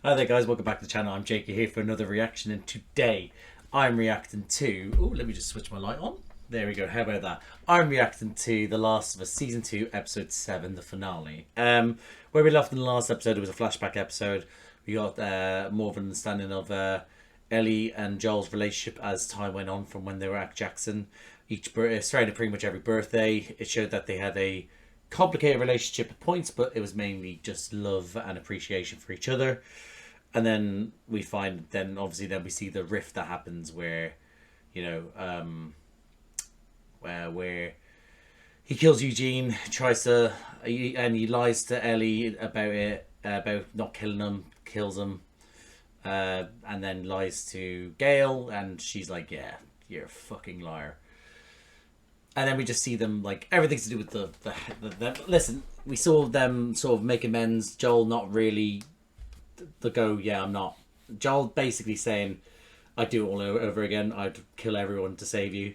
Hi there guys, welcome back to the channel. I'm Jakey here for another reaction, and today I'm reacting to... Oh, let me just switch my light on. There we go, how about that? I'm reacting to The Last of Us Season 2, Episode 7, the finale. Where we left in the last episode, it was a flashback episode. We got more of an understanding of Ellie and Joel's relationship as time went on from when they were at Jackson. Surrounded pretty much every birthday. It showed that they had a complicated relationship at points, but it was mainly just love and appreciation for each other. And then we find, then we see the rift that happens where, you know, where he kills Eugene, and he lies to Ellie about it, about not killing him, kills him, and then lies to Gail, and she's like, yeah, you're a fucking liar. And then we just see them, like, everything's to do with the listen, we saw them sort of make amends. Joel not really yeah, I'm not. Joel basically saying, I'd do it all over again. I'd kill everyone to save you.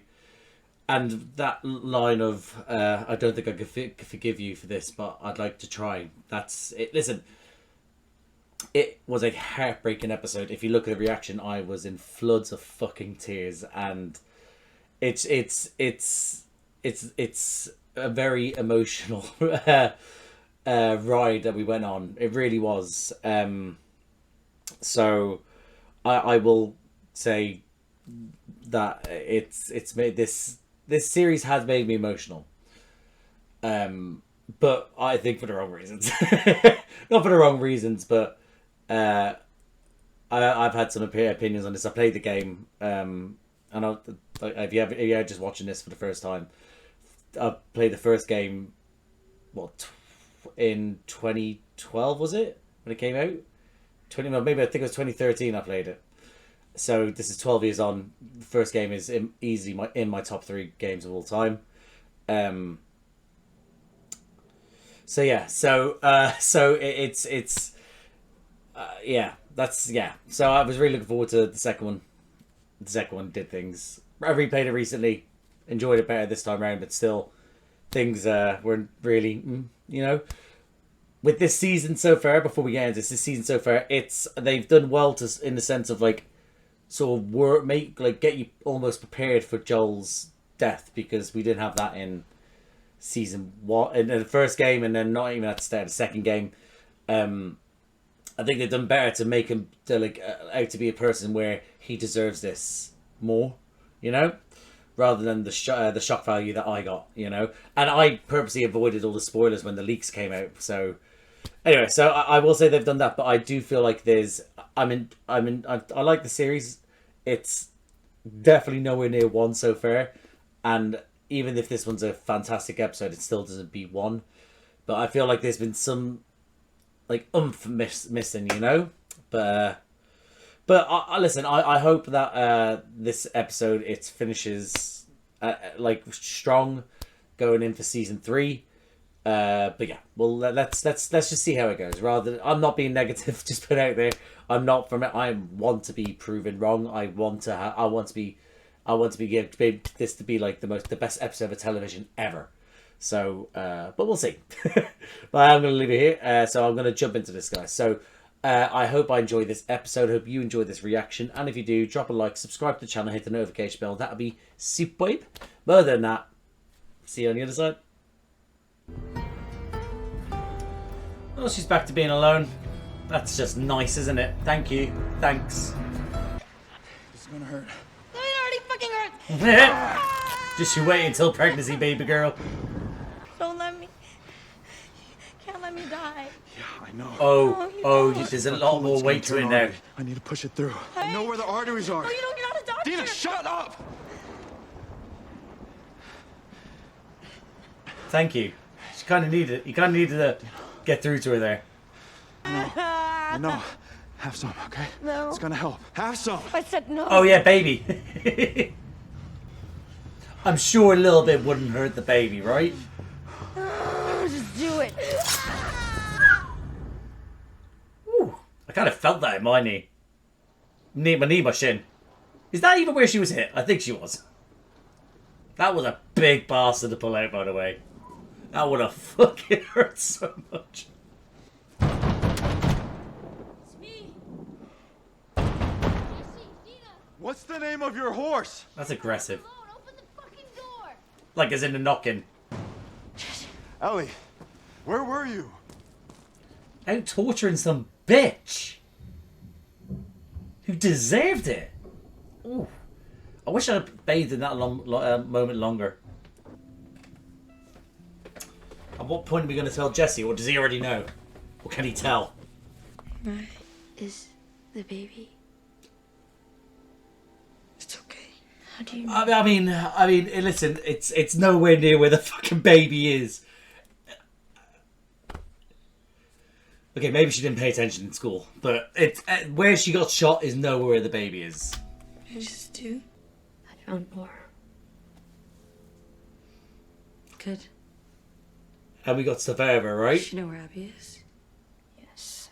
And that line of, I don't think I could forgive you for this, but I'd like to try. That's it. Listen, it was a heartbreaking episode. If you look at the reaction, I was in floods of fucking tears, and it's a very emotional ride that we went on. It really was. So I will say that it's made this series has made me emotional. But I think for the wrong reasons. Not for the wrong reasons, but I've had some opinions on this. I played the game, and if you're just watching this for the first time, I played the first game, in 2012, was it, when it came out? Maybe I think it was 2013 I played it. So this is 12 years on. The first game is easily in my top 3 games of all time. So yeah, so yeah, that's, yeah. So I was really looking forward to the second one. The second one did things. I replayed it recently, enjoyed it better this time around, but still, things weren't really, you know. With this season so far, before we get into this season so far, they've done well to, in the sense of, like, sort of get you almost prepared for Joel's death, because we didn't have that in season 1, in the first game, and then not even at the start of the second game. I think they've done better to make him out to be a person where he deserves this more, you know, rather than the shock value that I got, you know. And I purposely avoided all the spoilers when the leaks came out. So anyway, so I will say they've done that, but I do feel like I like the series. It's definitely nowhere near 1 so far, and even if this one's a fantastic episode, it still doesn't beat 1. But I feel like there's been some, like, missing, you know. But listen, I hope that this episode, it finishes like strong, going in for season 3. But yeah, well, let's just see how it goes. I'm not being negative, just put out there. I'm not from it. I want to be proven wrong. I want to be this to be like the best episode of television ever. So, but we'll see. But I'm going to leave it here. So I'm going to jump into this, guys. So I hope I enjoyed this episode. Hope you enjoyed this reaction. And if you do, drop a like, subscribe to the channel, hit the notification bell. That'll be superb. But other than that, see you on the other side. Well, she's back to being alone. That's just nice, isn't it? Thank you. Thanks. This is gonna hurt. It already fucking hurts. Just you wait until pregnancy, baby girl. Don't let me. Can't let me die. Yeah, I know. Oh, there's a lot more weight to it now. I need to push it through. I know where the arteries are. No, you don't. You're not a doctor. Dina, shut up! Thank you. She kind of needed it. You kind of needed to get through to her there. I know. Have some, okay? No. It's gonna help. Have some. I said no. Oh yeah, baby. I'm sure a little bit wouldn't hurt the baby, right? Just do it. Ooh, I kind of felt that in my knee. My shin. Is that even where she was hit? I think she was. That was a big bastard to pull out, by the way. That would have fucking hurt so much. It's me. What's the name of your horse? That's aggressive. Open the fucking door. Like as in the knocking. Ellie, where were you? Out torturing some bitch. Who deserved it. Ooh. I wish I'd have bathed in that moment longer. At what point are we going to tell Jesse, or does he already know? Or can he tell? Where is the baby? It's okay. How do you know? I mean, listen, it's nowhere near where the fucking baby is. Okay, maybe she didn't pay attention in school, but it's where she got shot is nowhere where the baby is. I just do. I found more. Good. And we got survivor, right? Does she know where Abby is? Yes,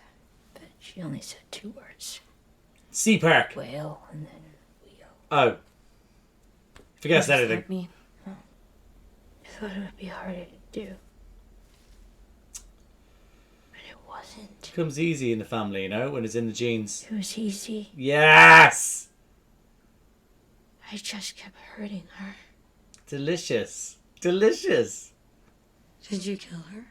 but she only said 2 words. Sea Park. Whale and then wheel. Oh. Forget I What said does that anything. mean? Oh. I thought it would be harder to do. But it wasn't. Comes easy in the family, you know, when it's in the genes. It was easy. Yes! I just kept hurting her. Delicious. Delicious. Did you kill her?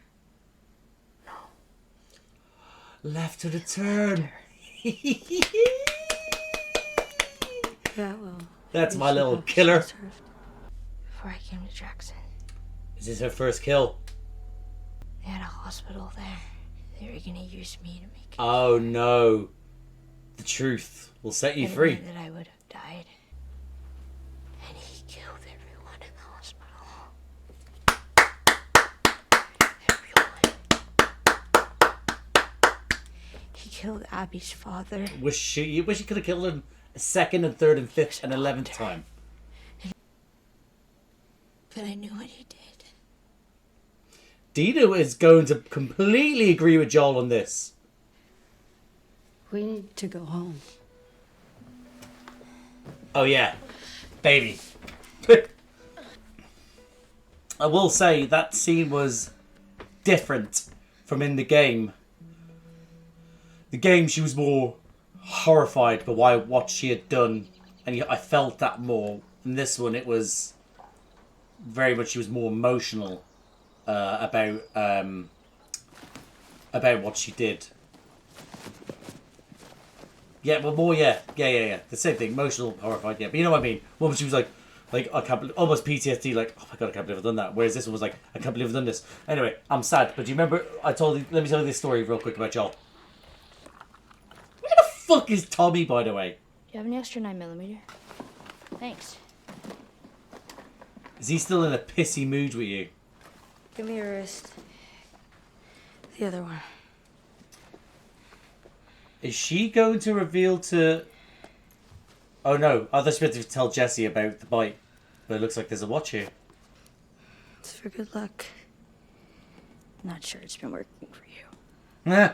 Left to the turn. Yeah, well. That's at my least little she got killer. what she deserved. Before I came to Jackson, Is this her first kill? they had a hospital there. They were gonna use me to make it. Oh no. The truth will set you It free. meant that I would have died. And he killed everyone in the hospital. Everyone. He killed Abby's father. You wish you could have killed him a second and third and fifth and 11th time. But I knew what he did. Dina is going to completely agree with Joel on this. We need to go home. Oh yeah, baby. I will say that scene was different from in the game. The game, she was more horrified by what she had done, and I felt that more. In this one, it was very much, she was more emotional about what she did. Yeah, well, more, yeah. The same thing, emotional, horrified, yeah. But you know what I mean? One was she was like I can't believe, almost PTSD, like, oh my god, I can't believe I've done that. Whereas this one was like, I can't believe I've done this. Anyway, I'm sad. But do you remember, let me tell you this story real quick about Joel. Where the fuck is Tommy, by the way? Do you have any extra 9mm? Thanks. Is he still in a pissy mood with you? Give me your wrist. The other one. Is she going to reveal to... Oh no, I was supposed to tell Jesse about the bite. But it looks like there's a watch here. It's for good luck. Not sure it's been working for you. Yeah.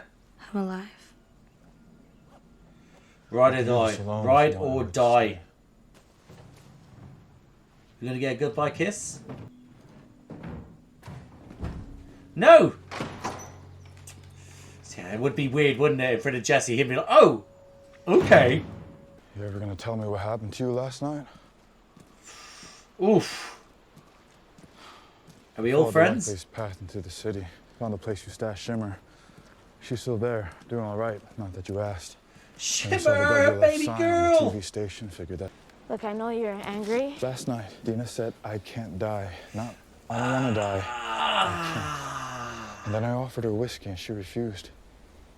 I'm alive. Ride or die. Ride or die. You gonna get a goodbye kiss? No! Yeah, it would be weird, wouldn't it, in front of Jesse? He'd be like, oh! Okay. You ever gonna tell me what happened to you last night? Oof. Are we all Followed friends? the place path into the city. Found the place you stashed Shimmer. She's still there, doing all right. Not that you asked. And I saw the Shimmer, double baby sign on the girl! TV station. Figured that. Look, I know you're angry. Last night, Dina said, I can't die. Not, I don't want to die. I can't. And then I offered her whiskey and she refused.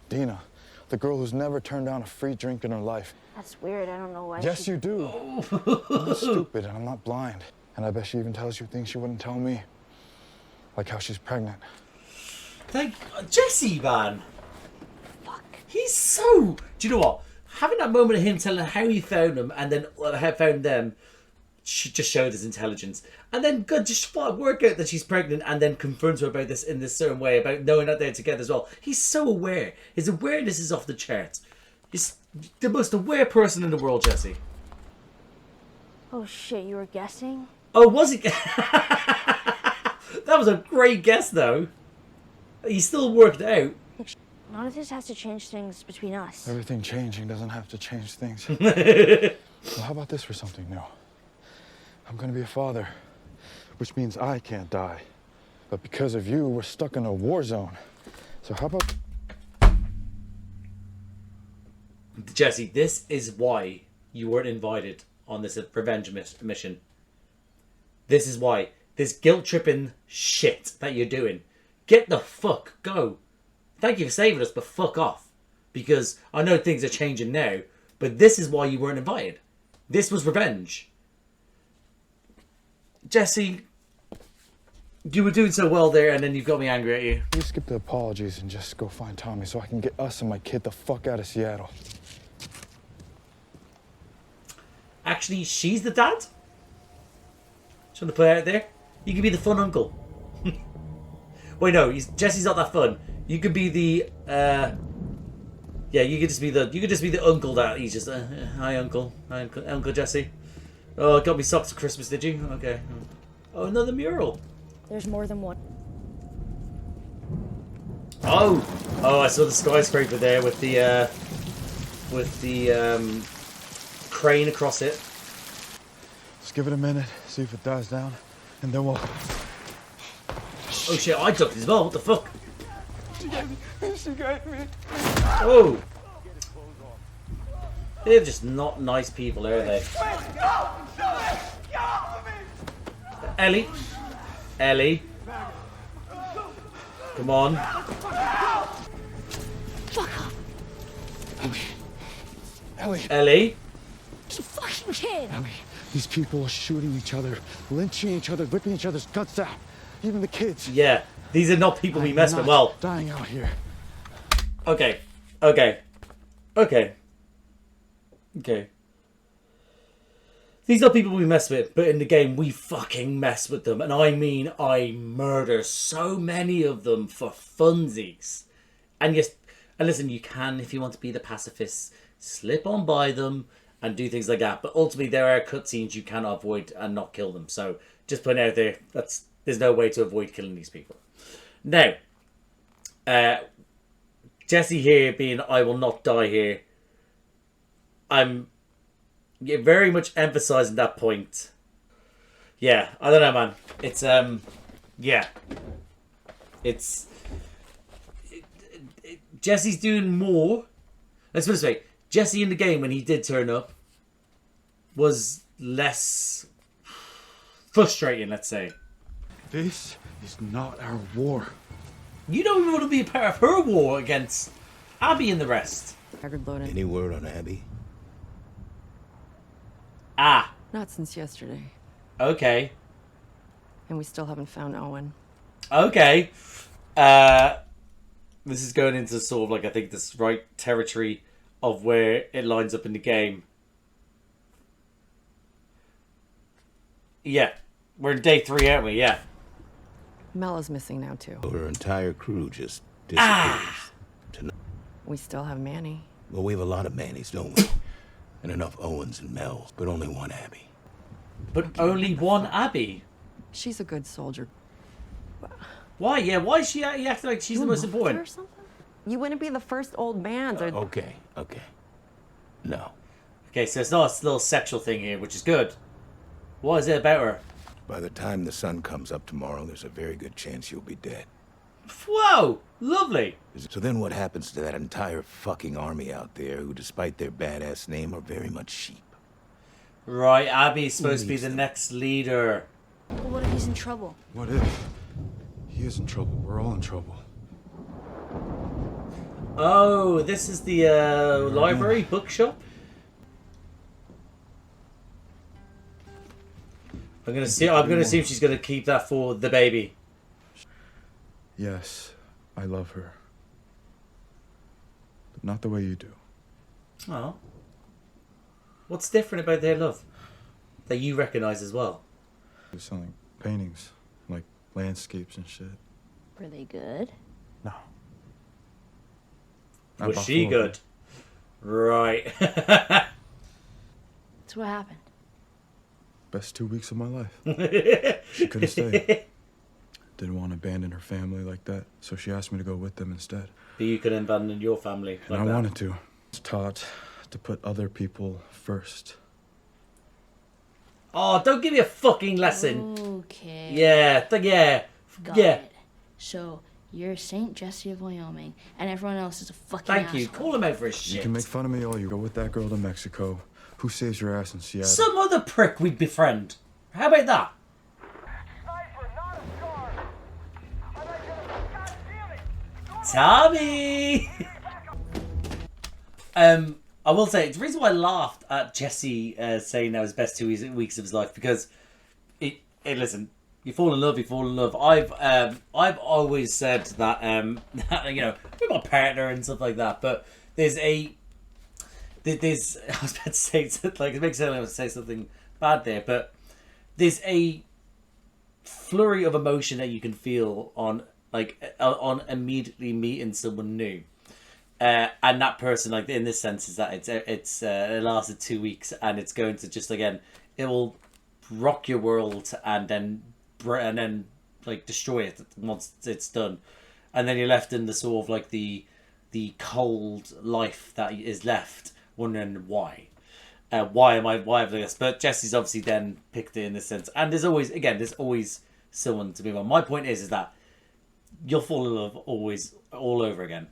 Dina, the girl who's never turned down a free drink in her life. That's weird. I don't know why. Yes, you do. I'm not stupid and I'm not blind. And I bet she even tells you things she wouldn't tell me. Like how she's pregnant. Thank Jesse, man. Fuck. He's so... Do you know what? Having that moment of him telling how he found them and then how found them just showed his intelligence. And then good, just work out that she's pregnant and then confronts her about this in this certain way, about knowing that they're together as well. He's so aware. His awareness is off the charts. He's the most aware person in the world, Jesse. Oh shit, you were guessing? Oh, was he? That was a great guess, though. He still worked out. None of this has to change things between us. Everything changing doesn't have to change things. Well, how about this for something new? I'm gonna be a father, which means I can't die. But because of you, we're stuck in a war zone. So how about... Jesse, this is why you weren't invited on this revenge mission. This is why. This guilt-tripping shit that you're doing. Get the fuck go. Thank you for saving us, but fuck off. Because I know things are changing now, but this is why you weren't invited. This was revenge. Jesse, you were doing so well there, and then you've got me angry at you. You skip the apologies and just go find Tommy so I can get us and my kid the fuck out of Seattle. Actually, she's the dad? Just want to put it out there. You could be the fun uncle. Wait, no, Jesse's not that fun. You could be the, yeah, you could just be the uncle that he's just, hi uncle, Uncle Jesse. Oh, got me socks for Christmas, did you? Okay. Oh, another mural. There's more than one. Oh, I saw the skyscraper there with the crane across it. Just give it a minute, see if it dies down, and then we'll... Oh shit, I ducked as well, what the fuck? She got me. Oh! They're just not nice people, are they? Ellie? Ellie? Come on. Fuck off. Ellie. Ellie? You fucking kid. Ellie, these people are shooting each other, lynching each other, ripping each other's guts out. Even the kids. Yeah, these are not people we mess with. Well, dying out here. Okay. These are people we mess with, but in the game we fucking mess with them. And I mean, I murder so many of them for funsies. And yes, and listen, you can, if you want to be the pacifist, slip on by them and do things like that. But ultimately, there are cutscenes you cannot avoid and not kill them. So just putting it out there, there's no way to avoid killing these people. Now, Jesse here being, I will not die here. I'm very much emphasizing that point. Yeah, I don't know, man. It's, yeah. It's... Jesse's doing more. Let's put it this way. Jesse in the game, when he did turn up, was less frustrating, let's say. This is not our war. You don't even want to be a part of her war against Abby and the rest. Any word on Abby? Ah, Not since yesterday. okay. And we still haven't found Owen. Okay. This is going into sort of like, I think, this right territory of where it lines up in the game. Yeah. We're in day 3, aren't we? Yeah. Mela's missing now, too. Her entire crew just disappears. Tonight. We still have Manny. Well, we have a lot of Mannies, don't we? And enough Owens and Mels, but only one Abby. But only one Abby. She's a good soldier. Why? Yeah, why is she acting like she's the most Or important? something? You wouldn't be the first old man to... Okay. No. Okay, so it's not a little sexual thing here, which is good. What is it about her? By the time the sun comes up tomorrow, there's a very good chance you'll be dead. Whoa! Lovely! So then what happens to that entire fucking army out there who, despite their badass name, are very much sheep? Right, Abby's supposed to be the next leader. But what if he's in trouble? What if? He is in trouble. We're all in trouble. Oh, this is the library bookshop. I'm gonna assume she's gonna keep that for the baby. Yes, I love her. But not the way you do. Oh. What's different about their love that you recognize as well? We're selling paintings, like landscapes and shit. Were they good? No. Was she good? Right. That's what happened. Best 2 weeks of my life. She could have stayed. Didn't want to abandon her family like that, so she asked me to go with them instead. But you could abandon your family And like I that. wanted to. I was taught to put other people first. Oh, don't give me a fucking lesson. Okay. Yeah, Got yeah. it. So, you're St. Jesse of Wyoming, and everyone else is a fucking Thank you. asshole. Call him out for his shit. You can make fun of me all you go with that girl to Mexico. Who saves your ass in Seattle? Some other prick we'd befriend. How about that? Tommy! I will say, the reason why I laughed at Jesse saying that was best 2 weeks of his life, because listen, you fall in love, you fall in love. I've always said that, that, you know, with my partner and stuff like that, but there's I was about to say, like, it makes sense I was say something bad there, but there's a flurry of emotion that you can feel on immediately meeting someone new. And that person, like, in this sense, is that it lasted 2 weeks, and it's going to just, again, it will rock your world and then like destroy it once it's done, and then you're left in the sort of like the cold life that is left, wondering why have I this? But Jesse's obviously then picked it in this sense, and there's always someone to move on. My point is that you'll fall in love always all over again.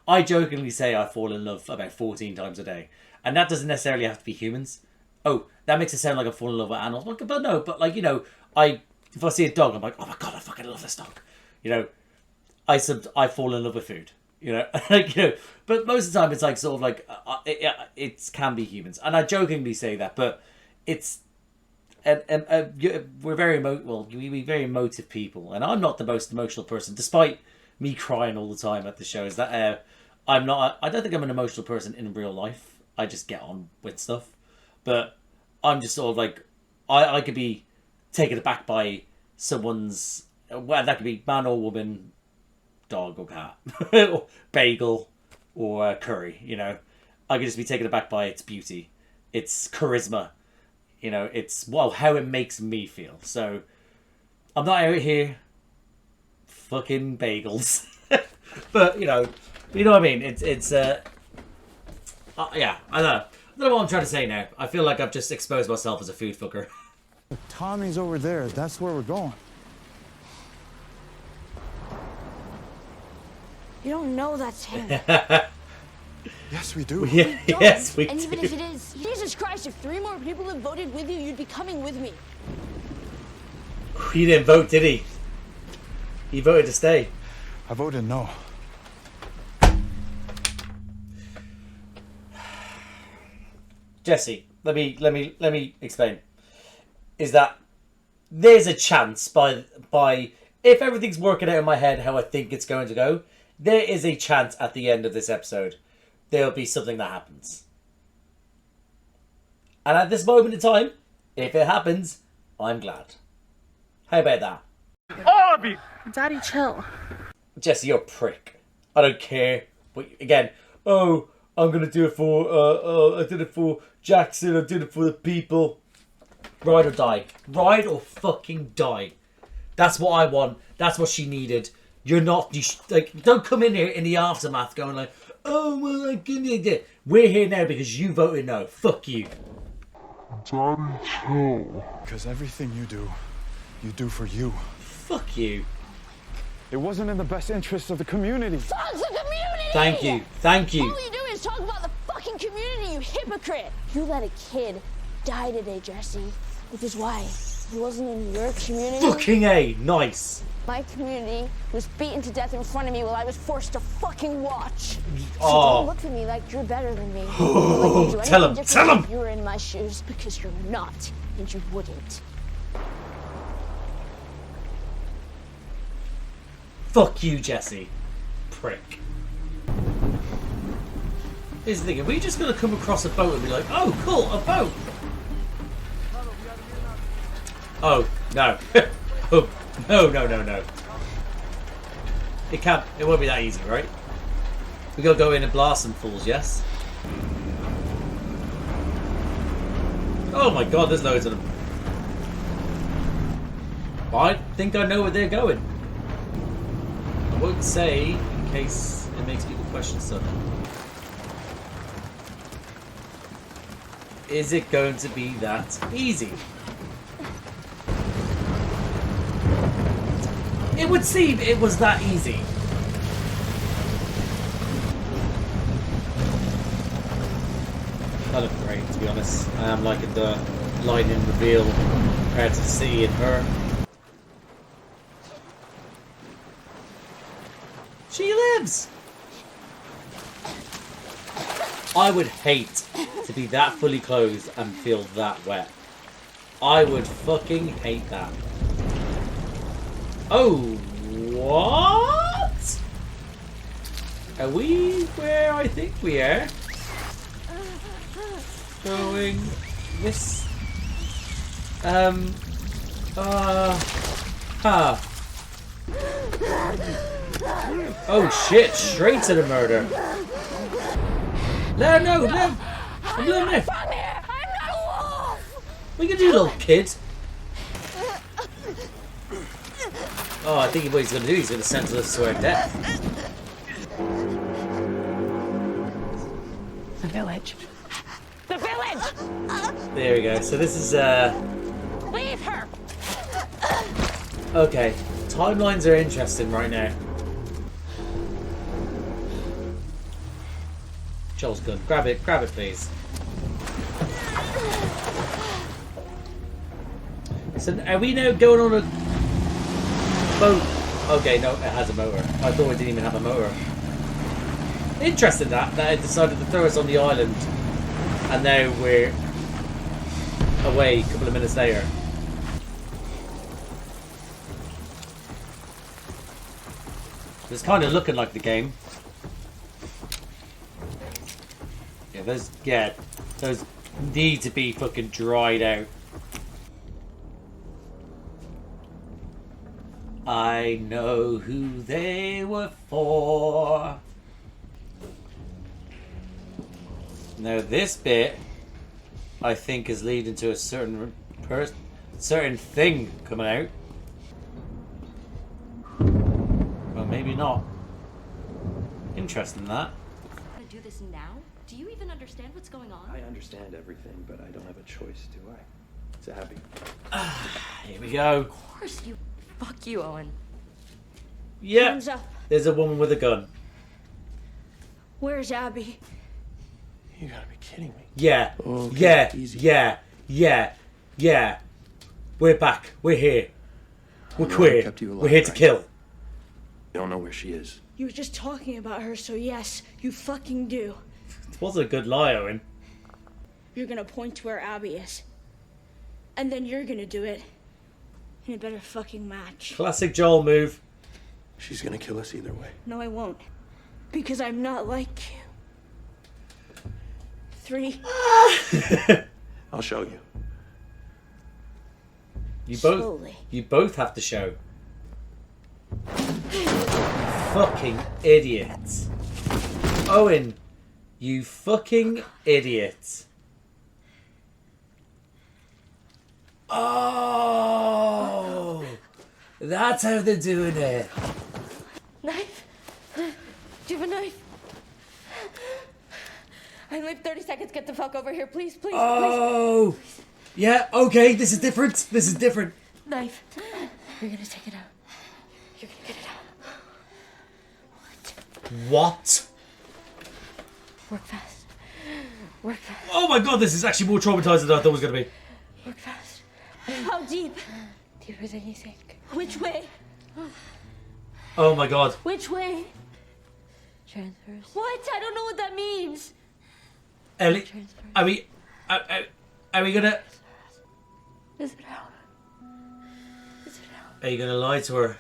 I jokingly say I fall in love about 14 times a day, and that doesn't necessarily have to be humans. Oh, that makes it sound like I fall in love with animals, but no. But like, you know, if I see a dog, I'm like, oh my god, I fucking love this dog. You know, I fall in love with food. You know, like, you know, but most of the time it's like sort of like it can be humans, and I jokingly say that, but it's we're very we very emotive people, and I'm not the most emotional person, despite me crying all the time at the shows. That I'm not. I don't think I'm an emotional person in real life. I just get on with stuff, but I'm just sort of like I could be taken aback by someone's. Well, that could be man or woman, dog or cat, or bagel or curry. You know, I could just be taken aback by its beauty, its charisma. You know, it's how it makes me feel. So I'm not out here fucking bagels, but you know what I mean. It's yeah. I don't know what I'm trying to say now. I feel like I've just exposed myself as a food fucker. Tommy's over there. That's where we're going. You don't know that's him. Yes, we do. Yeah, yes, we And do. even if it is, Jesus Christ, if 3 more people had voted with you, you'd be coming with me. He didn't vote, did he? He voted to stay. I voted no. Jesse, let me explain. Is that there's a chance by if everything's working out in my head how I think it's going to go, there is a chance at the end of this episode there'll be something that happens. And at this moment in time, if it happens, I'm glad. How about that? All of you! Daddy, chill. Jesse, you're a prick. I don't care. But again, I'm gonna do it for I did it for Jackson, I did it for the people. Ride or die. Ride or fucking die. That's what I want. That's what she needed. You're not, don't come in here in the aftermath going like, oh, well, I couldn't. We're here now because you voted no. Fuck you. Daddy, chill. Because everything you do for you. Fuck you. It wasn't in the best interest of the community. Fuck the community! Thank you. Thank you. All you do is talk about the fucking community, you hypocrite! You let a kid die today, Jesse. Which is why he wasn't in your community. Fucking A. Nice. My community was beaten to death in front of me while I was forced to fucking watch. So Oh. don't look at me like you're better than me. Like you'd do Tell anything him, different tell him. if you were in my shoes, because you're not, and you wouldn't. Fuck you, Jesse. Prick. Here's the thing, are we just going to come across a boat and be like, oh, cool, a boat? Oh, no. Oh, no. It won't be that easy, right? We gotta go in and blast some fools, yes? Oh my god, there's loads of them. I think I know where they're going. I won't say in case it makes people question stuff. Is it going to be that easy? It would seem it was that easy. That looked great, to be honest. I am liking the lightning reveal compared to C and her. She lives! I would hate to be that fully clothed and feel that wet. I would fucking hate that. Oh, what? Are we where I think we are? Going this. Oh shit! Straight to the murder. No, no, no! I'm doing it. Come here! I'm not a wolf! What you gonna do, little kid? Oh, I think what he's gonna do, he's gonna sentence us to our death. The village. The village! There we go. So this is Leave her! okay. Timelines are interesting right now. Joel's gun. Grab it, please. So are we now going on a boat? Okay, no, it has a motor. I thought it didn't even have a motor. Interesting that it decided to throw us on the island, and now we're away a couple of minutes later. It's kind of looking like the game. Those need to be fucking dried out. I know who they were for. Now this bit, I think, is leading to a certain thing coming out. Well, maybe not. Interesting that. Do this now? Do you even understand what's going on? I understand everything, but I don't have a choice, do I? It's Abby. Here we go. Of course you. Fuck you, Owen. Yeah. Hands up. There's a woman with a gun. Where's Abby? You gotta be kidding me. Yeah. Okay, Yeah. easy. Yeah. We're back. We're here. We're I know I queer. kept you alive, We're here to right? kill. You don't know where she is. You were just talking about her, so yes, you fucking do. It wasn't a good lie, Owen. You're gonna point to where Abby is. And then you're gonna do it. And it better fucking match. Classic Joel move. She's gonna kill us either way. No, I won't. Because I'm not like you. 3. I'll show you. Slowly. You both have to show. Fucking idiot. Owen, you fucking idiot. Oh, that's how they're doing it. Knife? Do you have a knife? I only have 30 seconds. Get the fuck over here, please, please, Oh, yeah, okay, this is different. This is different. please. Knife. You're gonna take it out. You're gonna get it out. What? Work fast. Work fast. Oh my god, this is actually more traumatizing than I thought it was going to be. Work fast. How deep? Deep as anything. Which way? Oh my god. Which way? Transfers. What? I don't know what that means. Ellie, Transfers. are we gonna... Is it out? Is it out? Are you gonna lie to her?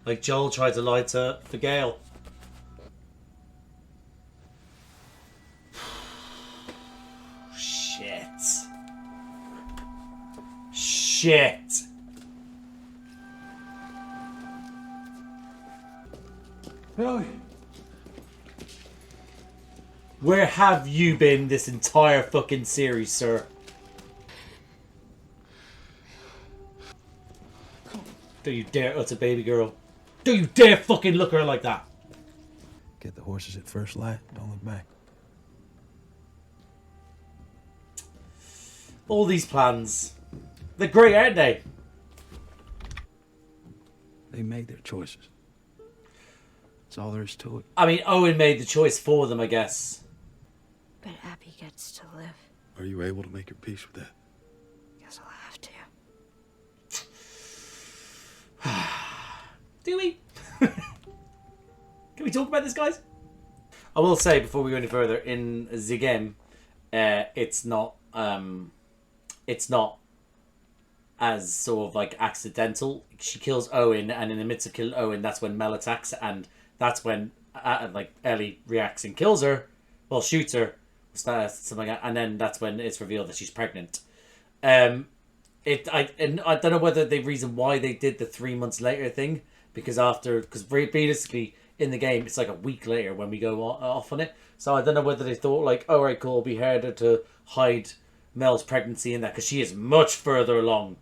Like Joel tried to lie to for Gail. Shit. Ellie. Where have you been this entire fucking series, sir? Don't you dare utter baby girl. Don't you dare fucking look at her like that. Get the horses at first light. Don't look back. All these plans. They're great, aren't they? They made their choices. That's all there is to it. I mean, Owen made the choice for them, I guess. But Abby gets to live. Are you able to make your peace with that? Guess I'll have to. Do we? Can we talk about this, guys? I will say, before we go any further, in the game, it's not as sort of like accidental. She kills Owen, and in the midst of killing Owen, that's when Mel attacks, and that's when like Ellie reacts and kills her, well, shoots her, something like that, and then that's when it's revealed that she's pregnant. I don't know whether the reason why they did the 3 months later thing, because realistically in the game it's like a week later when we go off on it. So I don't know whether they thought like, all right, cool, it'll be harder to hide Mel's pregnancy in that, because she is much further along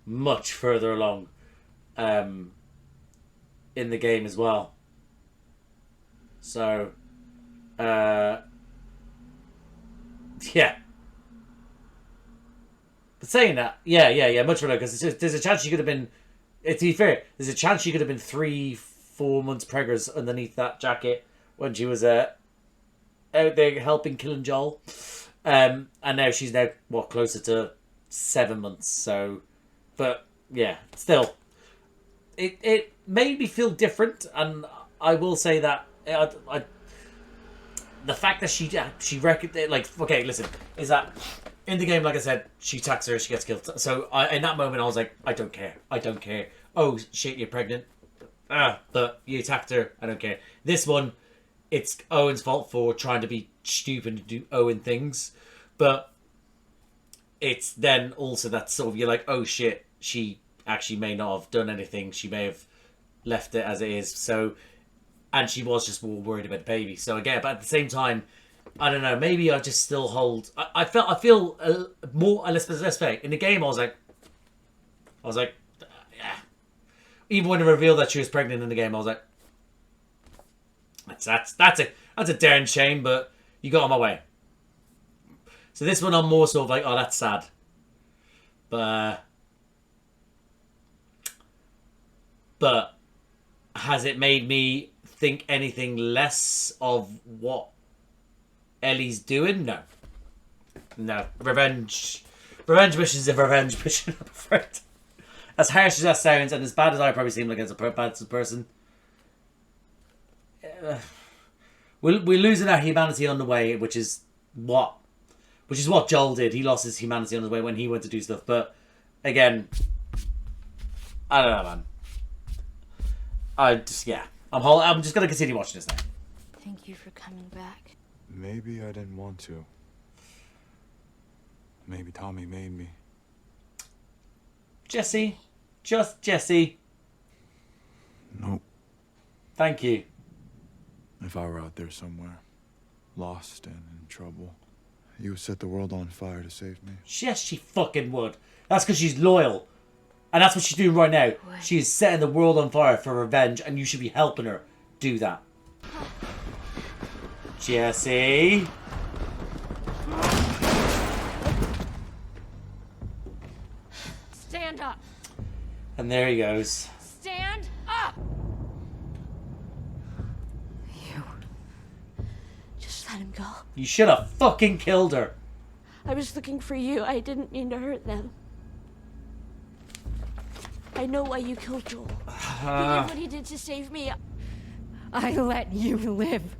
in the game as well. So yeah. But saying that, yeah, much further, because there's a chance she could have been. To be fair, there's a chance she could have been 3-4 months preggers underneath that jacket when she was out there helping killing Joel, and now she's closer to 7 months. So, but yeah, still, it made me feel different, and I will say that the fact that she reckoned, like, okay, listen, is that. In the game, like I said, she attacks her, she gets killed. So in that moment, I was like, I don't care. Oh, shit, you're pregnant. But you attacked her, I don't care. This one, it's Owen's fault for trying to be stupid and do Owen things. But it's then also that sort of, you're like, oh shit, she actually may not have done anything. She may have left it as it is. So, and she was just more worried about the baby. So again, but at the same time, I don't know. Maybe I just still hold. I feel more. Let's say in the game, I was like, yeah. Even when it revealed that she was pregnant in the game, I was like, that's a darn shame. But you got on my way. So this one, I'm more sort of like, oh, that's sad. But has it made me think anything less of what Ellie's doing? No. Revenge mission is a revenge mission, I'm afraid. As harsh as that sounds, and as bad as I probably seem like as a bad person, we're losing our humanity on the way, which is what Joel did. He lost his humanity on the way when he went to do stuff. But again, I don't know, man. I'm just gonna continue watching this now. Thank you for coming back. Maybe I didn't want to. Maybe Tommy made me. Jesse. Just Jesse. Nope. Thank you. If I were out there somewhere, lost and in trouble, you would set the world on fire to save me. Yes, she fucking would. That's because she's loyal. And that's what she's doing right now. What? She is setting the world on fire for revenge, and you should be helping her do that. Jesse. Stand up. And there he goes. Stand up. You. Just let him go. You should have fucking killed her. I was looking for you. I didn't mean to hurt them. I know why you killed Joel. He did what he did to save me. I let you live,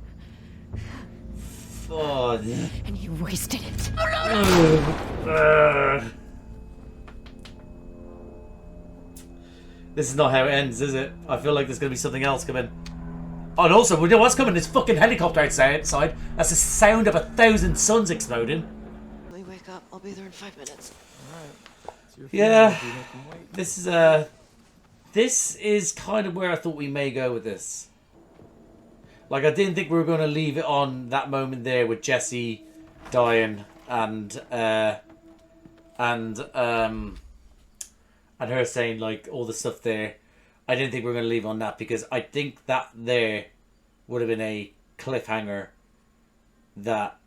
Oh, and you wasted it. this is not how it ends, is it? I feel like there's going to be something else coming. Oh, and also, we know what's coming. This fucking helicopter outside. That's the sound of 1,000 suns exploding. When we wake up, I'll be there in 5 minutes. Yeah, this is kind of where I thought we may go with this. Like, I didn't think we were going to leave it on that moment there with Jesse dying and her saying like all the stuff there. I didn't think we were going to leave on that, because I think that there would have been a cliffhanger that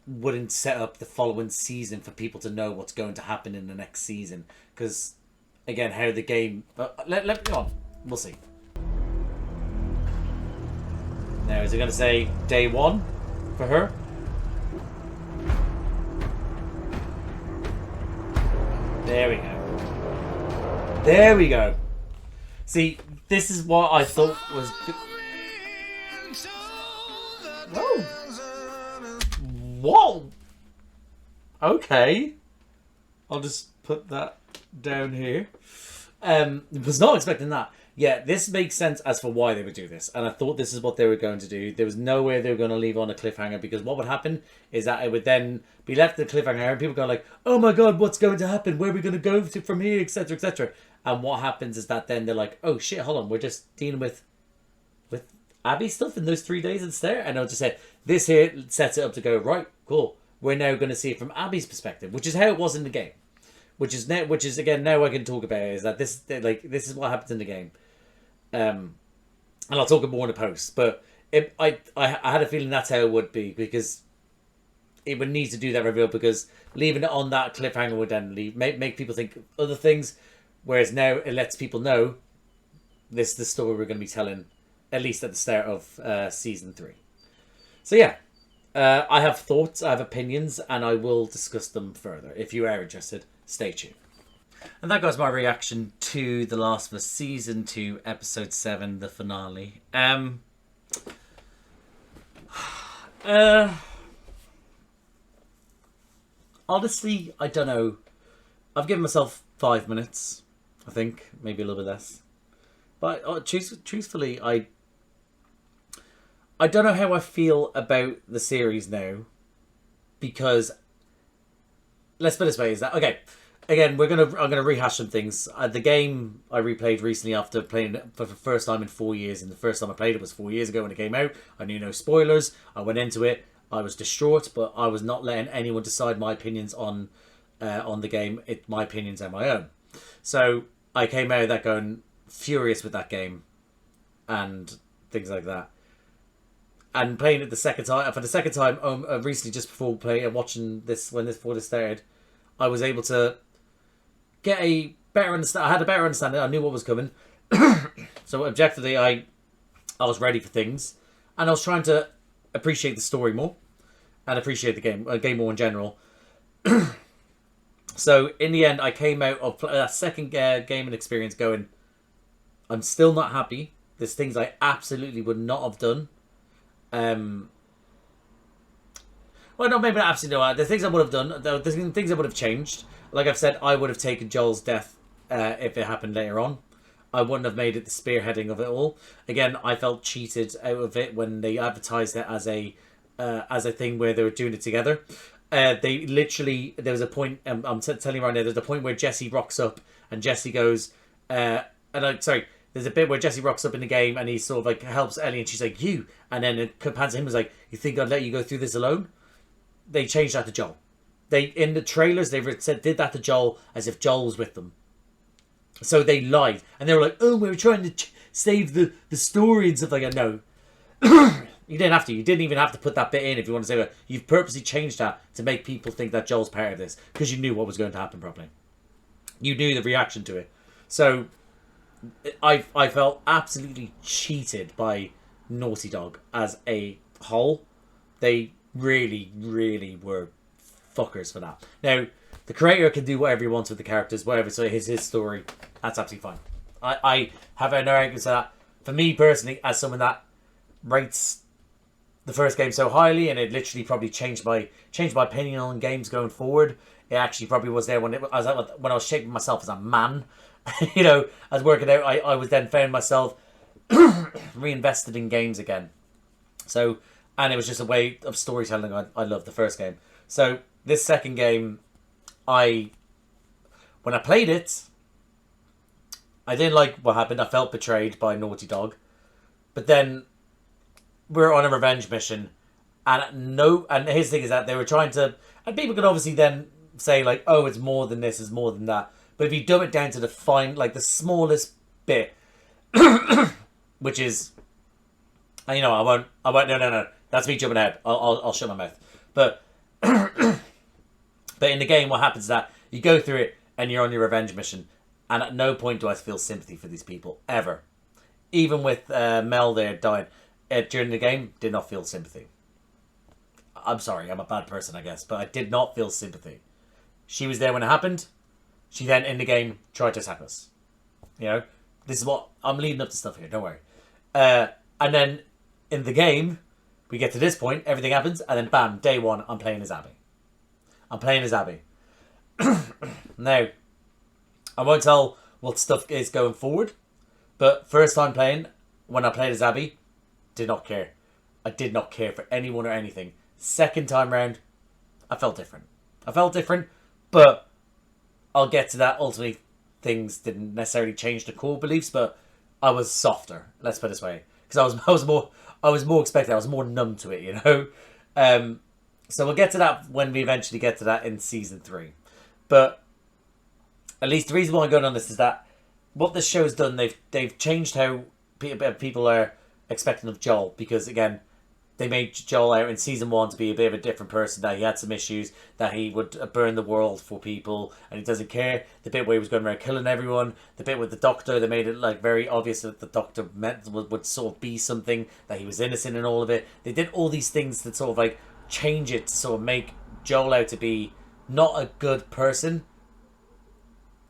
wouldn't set up the following season for people to know what's going to happen in the next season. Because, again, how the game... let me on. We'll see. Now, is it going to say day 1 for her? There we go. There we go. See, this is what I thought was... Whoa. Whoa. Okay. I'll just put that down here. Was not expecting that. Yeah, this makes sense as for why they would do this. And I thought this is what they were going to do. There was no way they were going to leave on a cliffhanger, because what would happen is that it would then be left at the cliffhanger and people go like, oh my god, what's going to happen? Where are we going to go to from here, etc, etc. And what happens is that then they're like, oh shit, hold on, we're just dealing with Abby stuff in those 3 days instead. And I'll just say, this here sets it up to go, right, cool. We're now going to see it from Abby's perspective, which is how it was in the game. Which is again, now I can talk about it, is that this is what happens in the game. And I'll talk more in the post, but I had a feeling that's how it would be, because it would need to do that reveal, because leaving it on that cliffhanger would then make people think other things, whereas now it lets people know this is the story we're going to be telling, at least at the start of season 3. So yeah, I have thoughts, I have opinions, and I will discuss them further. If you are interested, stay tuned. And that goes my reaction to The Last of Us Season 2, Episode 7, the finale. Honestly, I don't know. I've given myself 5 minutes, I think. Maybe a little bit less. But truthfully, I don't know how I feel about the series now. Because, let's put it this way, is that... Okay, again, I'm gonna rehash some things. The game I replayed recently after playing it for the first time in 4 years, and the first time I played it was 4 years ago when it came out. I knew no spoilers. I went into it. I was distraught, but I was not letting anyone decide my opinions on the game. My opinions are my own. So I came out of that going furious with that game and things like that. And playing it the second time, recently, just before playing and watching this before this started, I was able to get a better understanding. I had a better understanding. I knew what was coming. So objectively, I was ready for things, and I was trying to appreciate the story more and appreciate the game more in general. So in the end, I came out of that second gaming experience going, I'm still not happy. There's things I absolutely would not have done. Well, no, maybe not absolutely no. There's things I would have done. There's things I would have changed. Like I've said, I would have taken Joel's death if it happened later on. I wouldn't have made it the spearheading of it all. Again, I felt cheated out of it when they advertised it as a thing where they were doing it together. They literally, there was a point, I'm telling you right now, there's a point where Jesse rocks up and Jesse goes, there's a bit where Jesse rocks up in the game and he sort of like helps Ellie and she's like, you. And then it pans to him and was like, you think I'd let you go through this alone? They changed that to Joel. In the trailers, they did that to Joel as if Joel was with them. So they lied. And they were like, oh, we were trying to save the story and stuff like that. No. You didn't have to. You didn't even have to put that bit in if you want to say that. You've purposely changed that to make people think that Joel's part of this. Because you knew what was going to happen properly. You knew the reaction to it. So I felt absolutely cheated by Naughty Dog as a whole. They really, really were fuckers for that. Now, the creator can do whatever he wants with the characters, whatever, so it's his story. That's absolutely fine. I have no arguments to that. For me personally, as someone that rates the first game so highly, and it literally probably changed my opinion on games going forward. It actually probably was there when I was shaping myself as a man. You know, I was working out. I was then found myself reinvested in games again. So, and it was just a way of storytelling. I loved the first game. So this second game, when I played it, I didn't like what happened. I felt betrayed by Naughty Dog. But then we're on a revenge mission, and his thing is that they were trying to, and people could obviously then say like, oh, it's more than this, it's more than that. But if you dumb it down to the the smallest bit, which is, and I won't. No. That's me jumping ahead. I'll shut my mouth. But But in the game, what happens is that you go through it and you're on your revenge mission. And at no point do I feel sympathy for these people, ever. Even with Mel there dying during the game, did not feel sympathy. I'm sorry, I'm a bad person, I guess, but I did not feel sympathy. She was there when it happened. She then, in the game, tried to attack us. You know? This is what... I'm leading up to stuff here, don't worry. And then, in the game, we get to this point, everything happens, and then bam, day one, I'm playing as Abby. Now, I won't tell what stuff is going forward, but first time playing, when I played as Abby, did not care. I did not care for anyone or anything. Second time round, I felt different. But I'll get to that. Ultimately, things didn't necessarily change the core beliefs, but I was softer. Let's put it this way, because I was more expecting. I was more numb to it, you know. So we'll get to that when we eventually get to that in season 3. But at least the reason why I'm going on this is that what this show's done, they've changed how people are expecting of Joel, because again, they made Joel out in season 1 to be a bit of a different person, that he had some issues, that he would burn the world for people, and he doesn't care. The bit where he was going around killing everyone, the bit with the doctor, they made it like very obvious that the doctor would sort of be something, that he was innocent in all of it. They did all these things to sort of like change it to sort of make Joel out to be not a good person.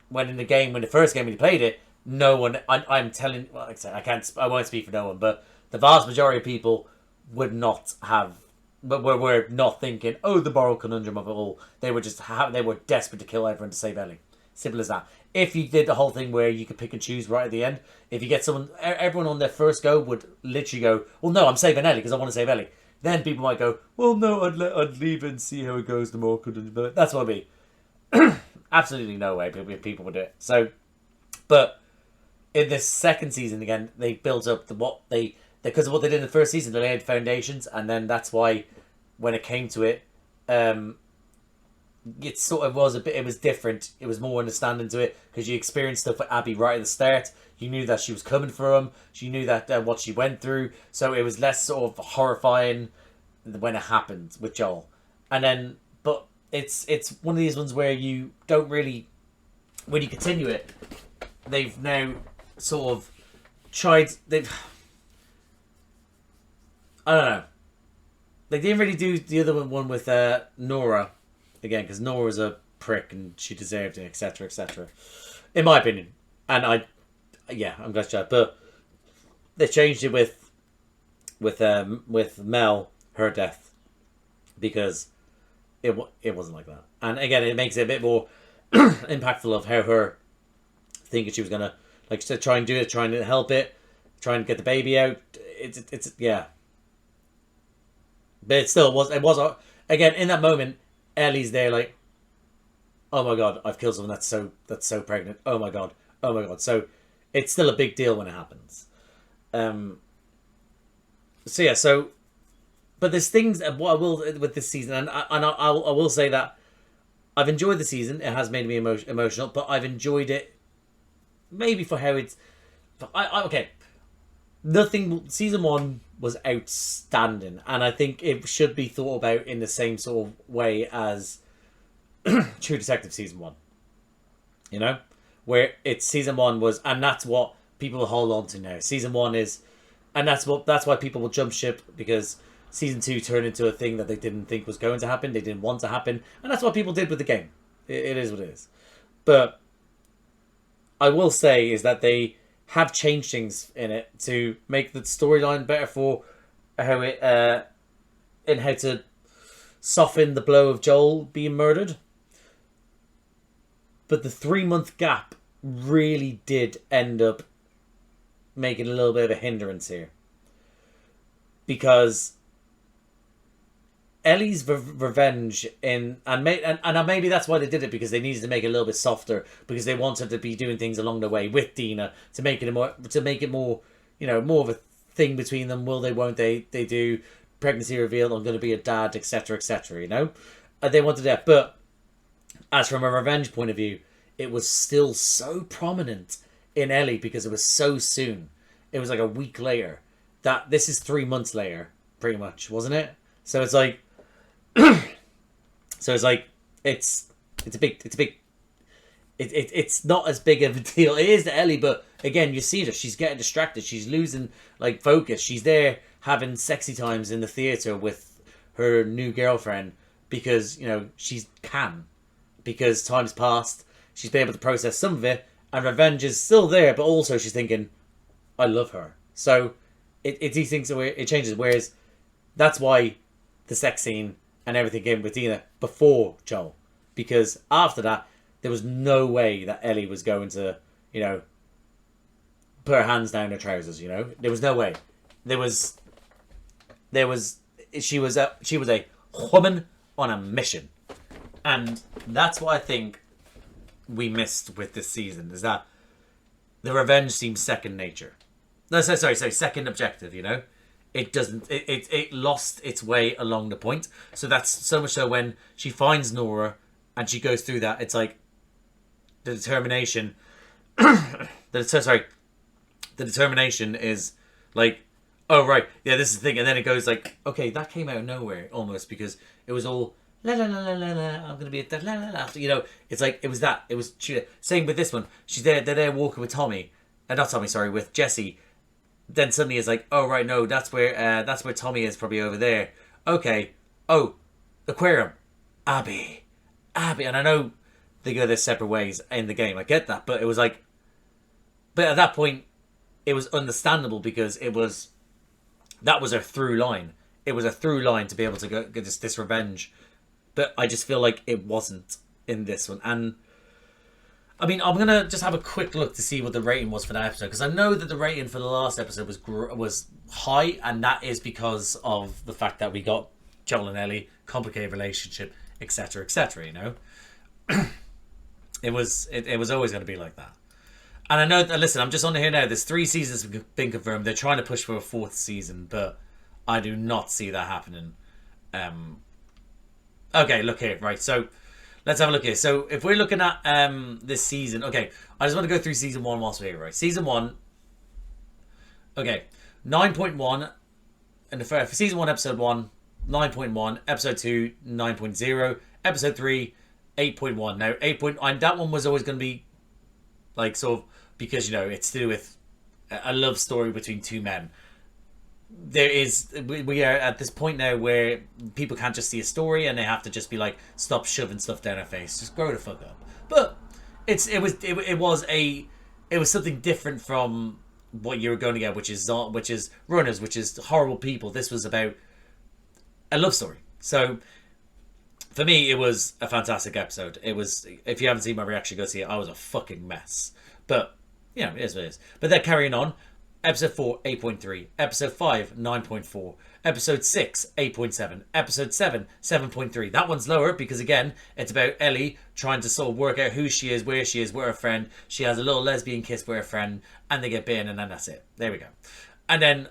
When in the game, when the first game when you played it, no one, I'm telling, well, like I said, I won't speak for no one, but the vast majority of people would not have, but were not thinking, oh, the moral conundrum of it all. They were just they were desperate to kill everyone to save Ellie. Simple as that. If you did the whole thing where you could pick and choose right at the end, if you get someone, everyone on their first go would literally go, well, no, I'm saving Ellie because I want to save Ellie. Then people might go, well, no, I'd leave it and see how it goes. The moral conundrum. But that's what I mean. Absolutely no way people would do it. So, but in this second season again, they built up because of what they did in the first season, they laid foundations, and then that's why when it came to it, it sort of was it was different. It was more understanding to it because you experienced stuff with Abby right at the start. You knew that she was coming for him. You knew that what she went through, so it was less sort of horrifying when it happened with Joel. And then, but it's one of these ones where you don't really, when you continue it, they've now sort of tried. I don't know. They didn't really do the other one with Nora, again, because Nora was a prick and she deserved it, etc., etc. In my opinion, and I'm glad she had. But they changed it with Mel, her death, because it wasn't like that. And again, it makes it a bit more impactful of how her thinking she was gonna to try and do it, trying to help it, trying to get the baby out. It's yeah. But it still was. It was again in that moment. Ellie's there, like, oh my god, I've killed someone that's so pregnant. Oh my god. So it's still a big deal when it happens. So yeah. So, but there's things. What I will with this season, and I will say that I've enjoyed the season. It has made me emotional, but I've enjoyed it maybe for how it's. Okay. Nothing. Season 1 was outstanding, and I think it should be thought about in the same sort of way as True Detective season 1. You know, where it's season 1 was, and that's what people will hold on to now. Season 1 is, and that's why people will jump ship, because season 2 turned into a thing that they didn't think was going to happen. They didn't want to happen, and that's what people did with the game. It is what it is. But I will say is that they have changed things in it to make the storyline better for how it and how to soften the blow of Joel being murdered. But the 3-month gap really did end up making a little bit of a hindrance here, because Ellie's revenge and maybe that's why they did it, because they needed to make it a little bit softer, because they wanted to be doing things along the way with Dina to make it more, you know, more of a thing between them. Will they? Won't they? They do pregnancy reveal. I'm going to be a dad, etc., etc. You know, they wanted that. But as from a revenge point of view, it was still so prominent in Ellie because it was so soon. It was like a week later. That this is 3 months later, pretty much, wasn't it? So it's like. So it's like it's not as big of a deal. It is to Ellie, but again, you see her. She's getting distracted. She's losing like focus. She's there having sexy times in the theater with her new girlfriend because she can, because time's passed. She's been able to process some of it, and revenge is still there, but also she's thinking, I love her. So it these things where it changes. Whereas that's why the sex scene and everything came with Dina before Joel, because after that there was no way that Ellie was going to put her hands down her trousers. There was no way. She was a woman on a mission, and that's what I think we missed with this season, is that the revenge seems second nature. No, sorry, second objective. It doesn't. It lost its way along the point. So that's so much so when she finds Nora and she goes through that, it's like the determination. The determination is like, oh right, yeah, this is the thing, and then it goes like, okay, that came out of nowhere almost, because it was all la la la la la la. I'm gonna be a la la la. It's like it was that. It was same with this one. She's there. They're there walking with Tommy, not Tommy. Sorry, with Jesse. Then suddenly it's like, oh right, no, that's where Tommy is, probably over there. Okay, oh, aquarium, Abby, and I know they go their separate ways in the game. I get that, but it was like, but at that point, it was understandable because that was her through line. It was a through line to be able to get this revenge, but I just feel like it wasn't in this one. And I mean, I'm gonna just have a quick look to see what the rating was for that episode, because I know that the rating for the last episode was high, and that is because of the fact that we got Joel and Ellie, complicated relationship, etc., etc. It was always going to be like that. And I know that, listen, I'm just on here now. There's 3 seasons been confirmed. They're trying to push for a 4th season, but I do not see that happening. Okay, look here, right? So let's have a look here. So if we're looking at this season, okay, I just want to go through season 1 whilst we're here, right? Season 1, okay, 9.1, and for season 1, episode 1, 9.1, episode 2, 9.0, episode 3, 8.1. Now, 8. That one was always going to be like sort of, because it's to do with a love story between 2 men. We are at this point now where people can't just see a story and they have to just be like, stop shoving stuff down our face, just grow the fuck up. But it was something different from what you were going to get, which is runners, which is horrible people. This was about a love story. So for me, it was a fantastic episode. It was, if you haven't seen my reaction, go see it. I was a fucking mess, but it is what it is. But they're carrying on. Episode 4, 8.3. Episode 5, 9.4. Episode 6, 8.7. Episode 7, 7.3. That one's lower because, again, it's about Ellie trying to sort of work out who she is with her friend. She has a little lesbian kiss with her friend, and they get bitten, and then that's it. There we go. And then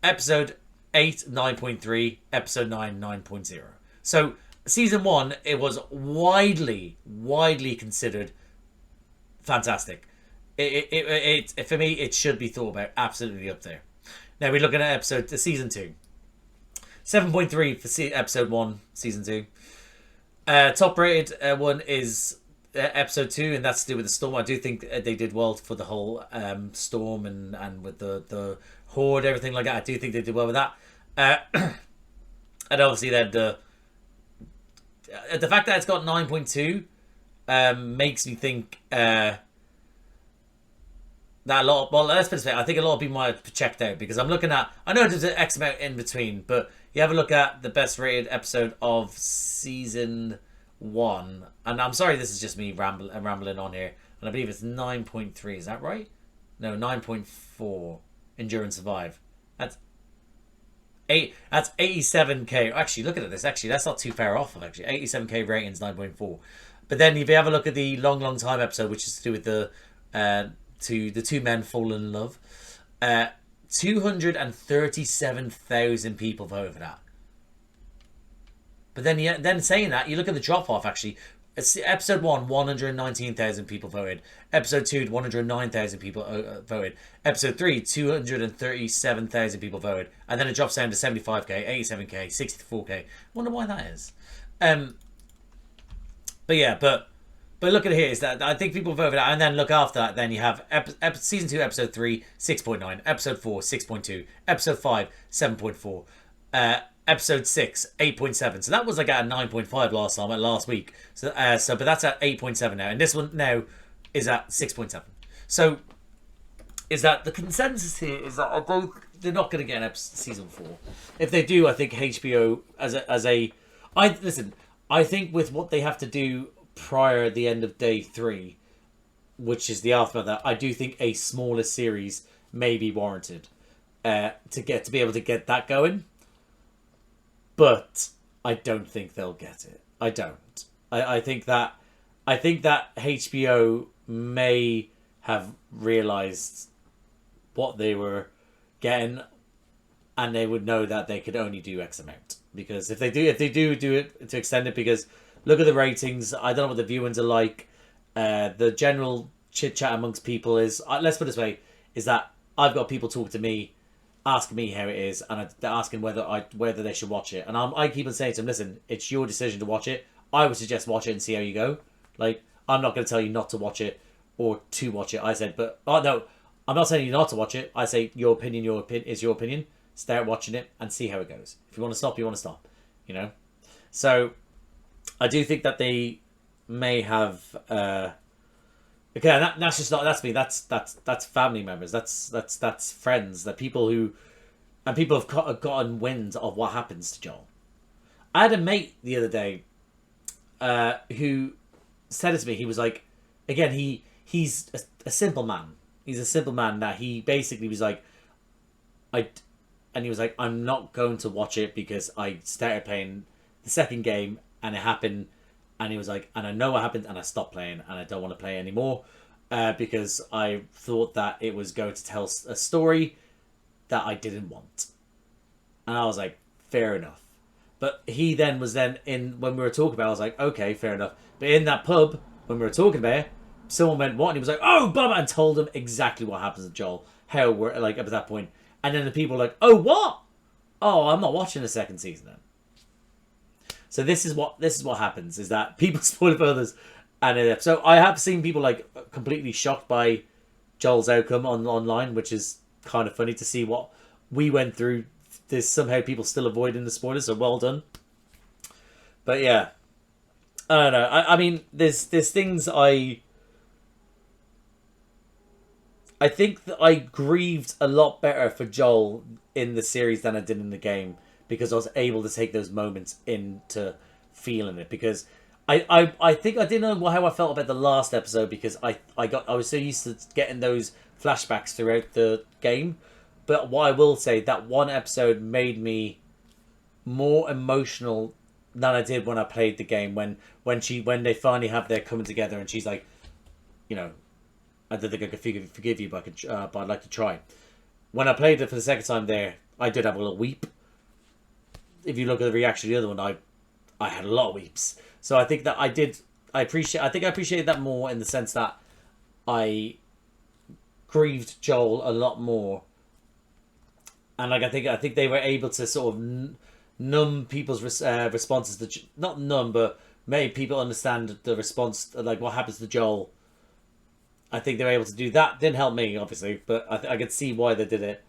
episode 8, 9.3. Episode 9, 9.0. So season 1, it was widely considered fantastic. It for me, it should be thought about absolutely up there. Now we're looking at season 2, 7.3 for episode 1, season 2. Top rated one is episode 2, and that's to do with the storm. I do think they did well for the whole storm and with the horde, everything like that. I do think they did well with that. And obviously then the fact that it's got 9.2 makes me think that a lot. Well, let's put it this way. I think a lot of people might have checked out, because I'm looking at, I know there's an X amount in between, but you have a look at the best rated episode of season 1, and I'm sorry, this is just me rambling on here, and I believe it's 9.3. Is that right? No, 9.4. Endure and Survive. That's 87k. Actually, looking at this, actually that's not too far off of 87k ratings, 9.4. But then if you have a look at the long time episode, which is to do with the the 2 men fall in love, 237,000 people voted for that. But then saying that, you look at the drop off. Actually, episode 1, 119,000 people voted. Episode 2, 109,000 people voted. Episode 3, 237,000 people voted, and then it drops down to 75k, 87k, 64k. Wonder why that is. But yeah, but look at it here, is that I think people voted out, and then look after that, then you have season 2, episode 3, 6.9, episode 4, 6.2, episode 5, 7.4, episode 6, 8.7. So that was like at a 9.5 last week. So but that's at 8.7 now, and this one now is at 6.7. So is that the consensus here is that although they're not going to get an season 4, if they do, I think HBO I think with what they have to do prior the end of day 3, which is the aftermath of that, I do think a smaller series may be warranted to be able to get that going. But I don't think they'll get it. I don't. I think that HBO may have realized what they were getting, and they would know that they could only do X amount. Because if they do it to extend it, because look at the ratings. I don't know what the viewings are like. The general chit chat amongst people is, let's put it this way, is that I've got people talk to me, asking me how it is, and they're asking whether they should watch it. And I keep on saying to them, listen, it's your decision to watch it. I would suggest watch it and see how you go. Like, I'm not going to tell you not to watch it or to watch it. I said, no, I'm not saying you not to watch it. I say your opinion is your opinion. Start watching it and see how it goes. If you want to stop, you want to stop. You know? So, I do think that they may have... okay, that's just not... That's me. That's family members. That's friends. That people who... And people have gotten wind of what happens to Joel. I had a mate the other day who said it to me. He was like... Again, he's a simple man. He's a simple man that he basically was like... And he was like, I'm not going to watch it because I started playing the second game and it happened. And he was like, and I know what happened and I stopped playing and I don't want to play anymore because I thought that it was going to tell a story that I didn't want. And I was like, fair enough. But he then was when we were talking about it, I was like, okay, fair enough. But in that pub, when we were talking about it, someone went, what? And he was like, oh, Bubba, and told him exactly what happens to Joel. How we're like up at that point. And then the people were like, oh, what? Oh, I'm not watching the second season then. So this is what happens, is that people spoil it for others. And so I have seen people like completely shocked by Joel's outcome online, which is kind of funny to see what we went through. There's somehow people still avoiding the spoilers, so well done. But yeah, I don't know. I mean, there's things I think that I grieved a lot better for Joel in the series than I did in the game, because I was able to take those moments into feeling it. Because I think I didn't know how I felt about the last episode, because I was so used to getting those flashbacks throughout the game. But what I will say, that one episode made me more emotional than I did when I played the game. When they finally have their coming together, and she's like, you know, I don't think I could forgive you, but I'd like to try. When I played it for the second time there, I did have a little weep. If you look at the reaction to the other one, I had a lot of weeps. So I think that I appreciated that more, in the sense that I grieved Joel a lot more. And like I think they were able to sort of numb people's responses to, not numb, but made people understand the response, like what happens to Joel. I think they were able to do that. Didn't help me, obviously, but I could see why they did it,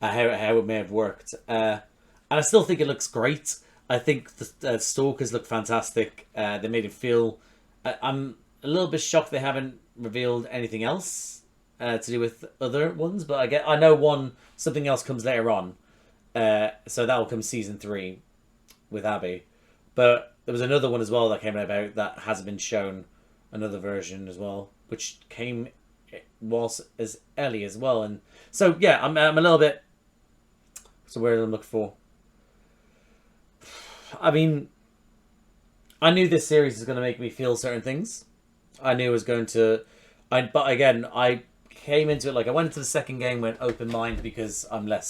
how it may have worked. And I still think it looks great. I think the stalkers look fantastic. They made it feel... I'm a little bit shocked they haven't revealed anything else to do with other ones, but I know something else comes later on. So that will come season 3 with Abby. But there was another one as well that came out that hasn't been shown, another version as well, which was as Ellie as well. And so yeah, I'm a little bit... So where I'm looking for? I mean, I knew this series was going to make me feel certain things. I knew it was going to... But again, I came into it like... I went into the second game with open mind, because I'm not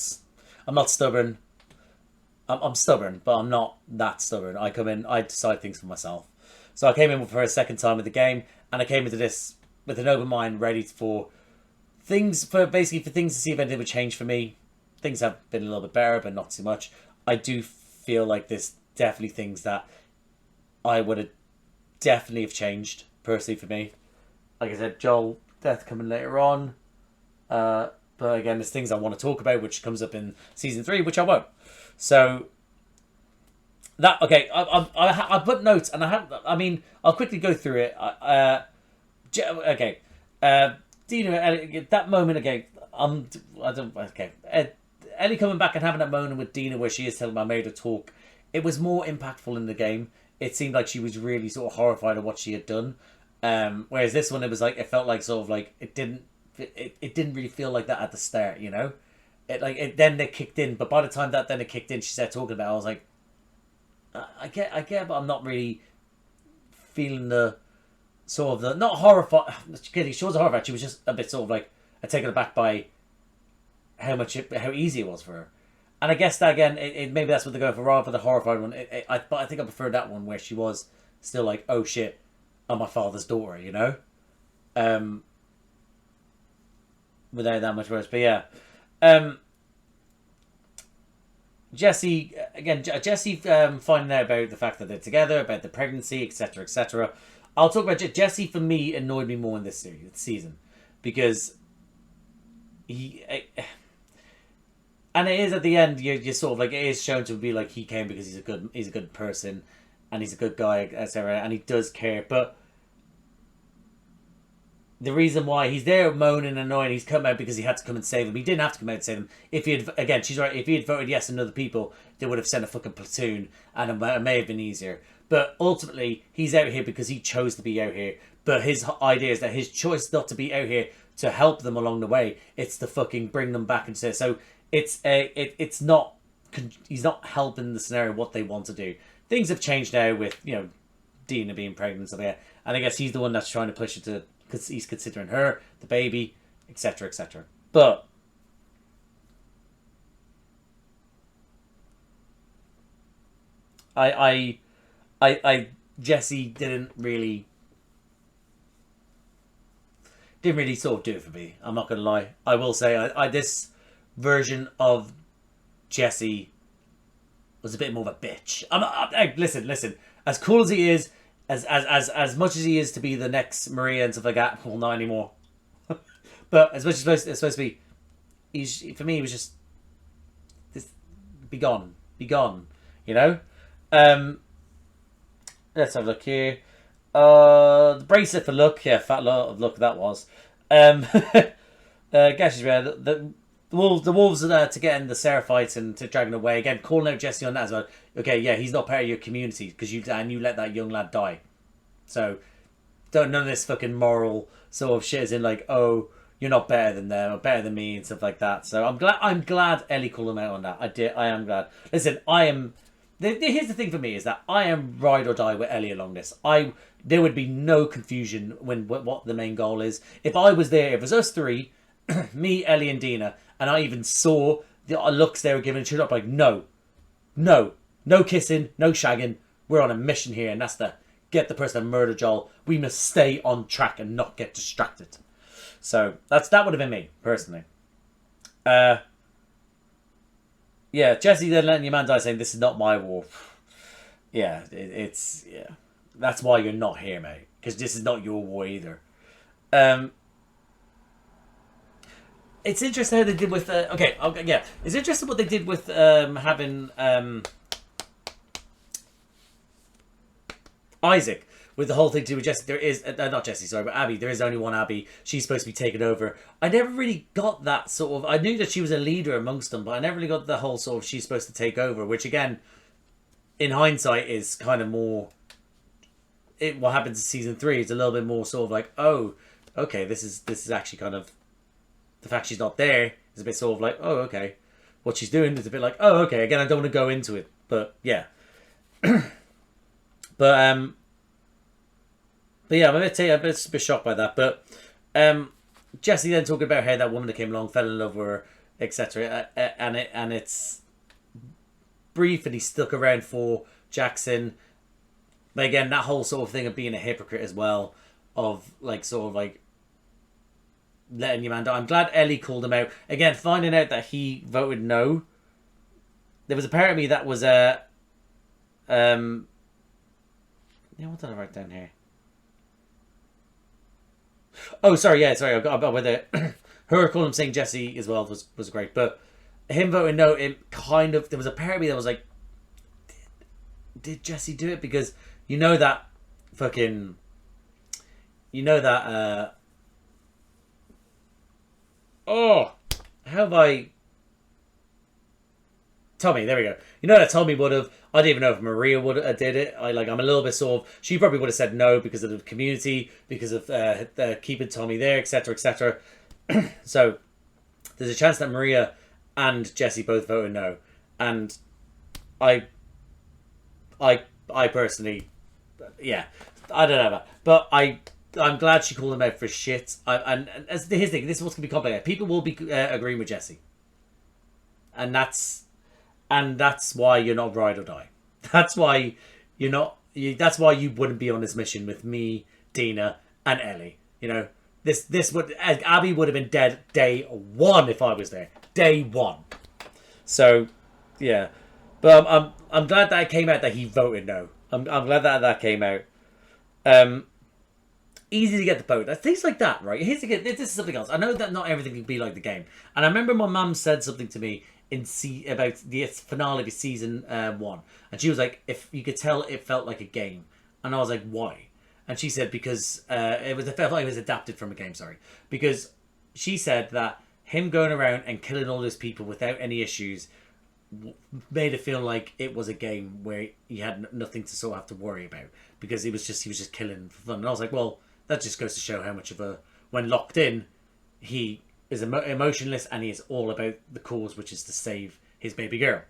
stubborn. I'm stubborn, but I'm not that stubborn. I come in, I decide things for myself. So I came in for a second time with the game, and I came into this with an open mind, ready for things to see if anything would change for me. Things have been a little bit better, but not too much. I do feel like there's definitely things that I would have definitely have changed personally for me. Like I said, Joel death coming later on. But again, there's things I want to talk about, which comes up in season 3, which I won't. So that okay, I put notes, and I'll quickly go through it. Okay, Dina, Ellie, that moment again. Ellie coming back and having that moment with Dina where she is telling my maid to talk. It was more impactful in the game. It seemed like she was really sort of horrified at what she had done. Whereas this one, it was like, it felt like sort of like it didn't really feel like that at the start, you know. Then it kicked in, but by the time that then it kicked in, she started talking about it, I was like, I get, but I'm not really feeling the sort of the not horrified. She was horrified. She was just a bit sort of like taken aback by how easy it was for her. And I guess that again, maybe that's what they're going for, rather for the horrified one. But I think I prefer that one where she was still like, oh shit, I'm my father's daughter, you know, without that much worse. But yeah. Jesse finding out about the fact that they're together, about the pregnancy, etc., etc. I'll talk about Jesse. For me, annoyed me more in this season because and it is at the end you're sort of like, it is shown to be like he came because he's a good person and he's a good guy, etc., and he does care, but the reason why he's there moaning and annoying, he's come out because he had to come and save him. He didn't have to come out and save him. If he had, again, she's right, if he had voted yes and other people, they would have sent a fucking platoon and it may have been easier. But ultimately, he's out here because he chose to be out here. But his idea is that his choice not to be out here to help them along the way, it's to fucking bring them back and say, so it's not, he's not helping the scenario what they want to do. Things have changed now with, you know, Dina being pregnant and stuff like that. And I guess he's the one that's trying to push it to, because he's considering her, the baby, etc., etc. But Jesse didn't really sort of do it for me. I'm not gonna lie. I will say this version of Jesse was a bit more of a bitch. Listen. As cool as he is, as much as he is to be the next Maria and stuff like that, well, not anymore. But as much as it's supposed to be, for me, he was just this. Be gone, you know. Let's have a look here. The bracelet for luck, yeah, fat lot of luck that was. Gashes red. The wolves are there to get in the Seraphites and to drag them away. Again, calling out Jesse on that as well. Okay, yeah, he's not part of your community because you let that young lad die. So, none of this fucking moral sort of shit is in like, oh, you're not better than them or better than me and stuff like that. So I'm glad Ellie called him out on that. I am glad. Listen, here's the thing for me is that I am ride or die with Ellie along this. There would be no confusion what the main goal is. If I was there, if it was us three, me, Ellie, and Dina, and I even saw the looks they were giving, she'd up like, no kissing, no shagging. We're on a mission here, and that's to get the person that murdered Joel. We must stay on track and not get distracted. So that would have been me personally. Yeah, Jesse then letting your man die, saying this is not my war. Yeah, it's that's why you're not here, mate, because this is not your war either. It's interesting how they did with yeah. It's interesting what they did with having Isaac with the whole thing to do with Jesse. There is not Jesse, sorry, but Abby. There is only one Abby. She's supposed to be taken over. I never really got that sort of. I knew that she was a leader amongst them, but I never really got the whole sort of she's supposed to take over. Which again, in hindsight, is kind of more. What happens in season 3 is a little bit more sort of like, oh, okay, this is actually kind of. The fact she's not there is a bit sort of like, oh, okay. What she's doing is a bit like, oh, okay. Again, I don't want to go into it, but yeah. But yeah, I'm a bit shocked by that. But Jesse then talking about how that woman that came along fell in love with her, etc. And it's brief, and he stuck around for Jackson. But again, that whole sort of thing of being a hypocrite as well, of like sort of like letting your man die. I'm glad Ellie called him out. Again, finding out that he voted no. There was a part of me that was Yeah, what did I write down here? Oh, sorry, yeah, sorry, I got with it. Her calling him saying Jesse as well was great, but him voting no, it kind of, there was a part of me that was like, did Jesse do it? Because you know that fucking, oh, how have I, Tommy, there we go. You know that Tommy would have, I don't even know if Maria would have did it. I'm a little bit sort of, she probably would have said no because of the community, because of keeping Tommy there, etc., etc. So there's a chance that Maria and Jesse both voted no, and I personally, yeah, I don't know that, but I'm glad she called him out for shit. And as his thing, this is what's gonna be complicated. People will be agreeing with Jesse, and that's why you're not ride or die. That's why you're not. That's why you wouldn't be on this mission with me, Dina, and Ellie. You know, this would, Abby would have been dead day one if I was there. Day one. So, yeah, but I'm glad that it came out that he voted no. I'm glad that came out. Easy to get the vote. Things like that, right? This is something else. I know that not everything can be like the game, and I remember my mum said something to me about the finale of season 1, and she was like, if you could tell it felt like a game, and I was like, why? And she said because it felt like it was adapted from a game. Sorry, because she said that him going around and killing all those people without any issues made it feel like it was a game where he had nothing to sort of have to worry about, because he was just killing for fun. And I was like, well, that just goes to show how much of a, when locked in, he is emotionless, and he is all about the cause, which is to save his baby girl.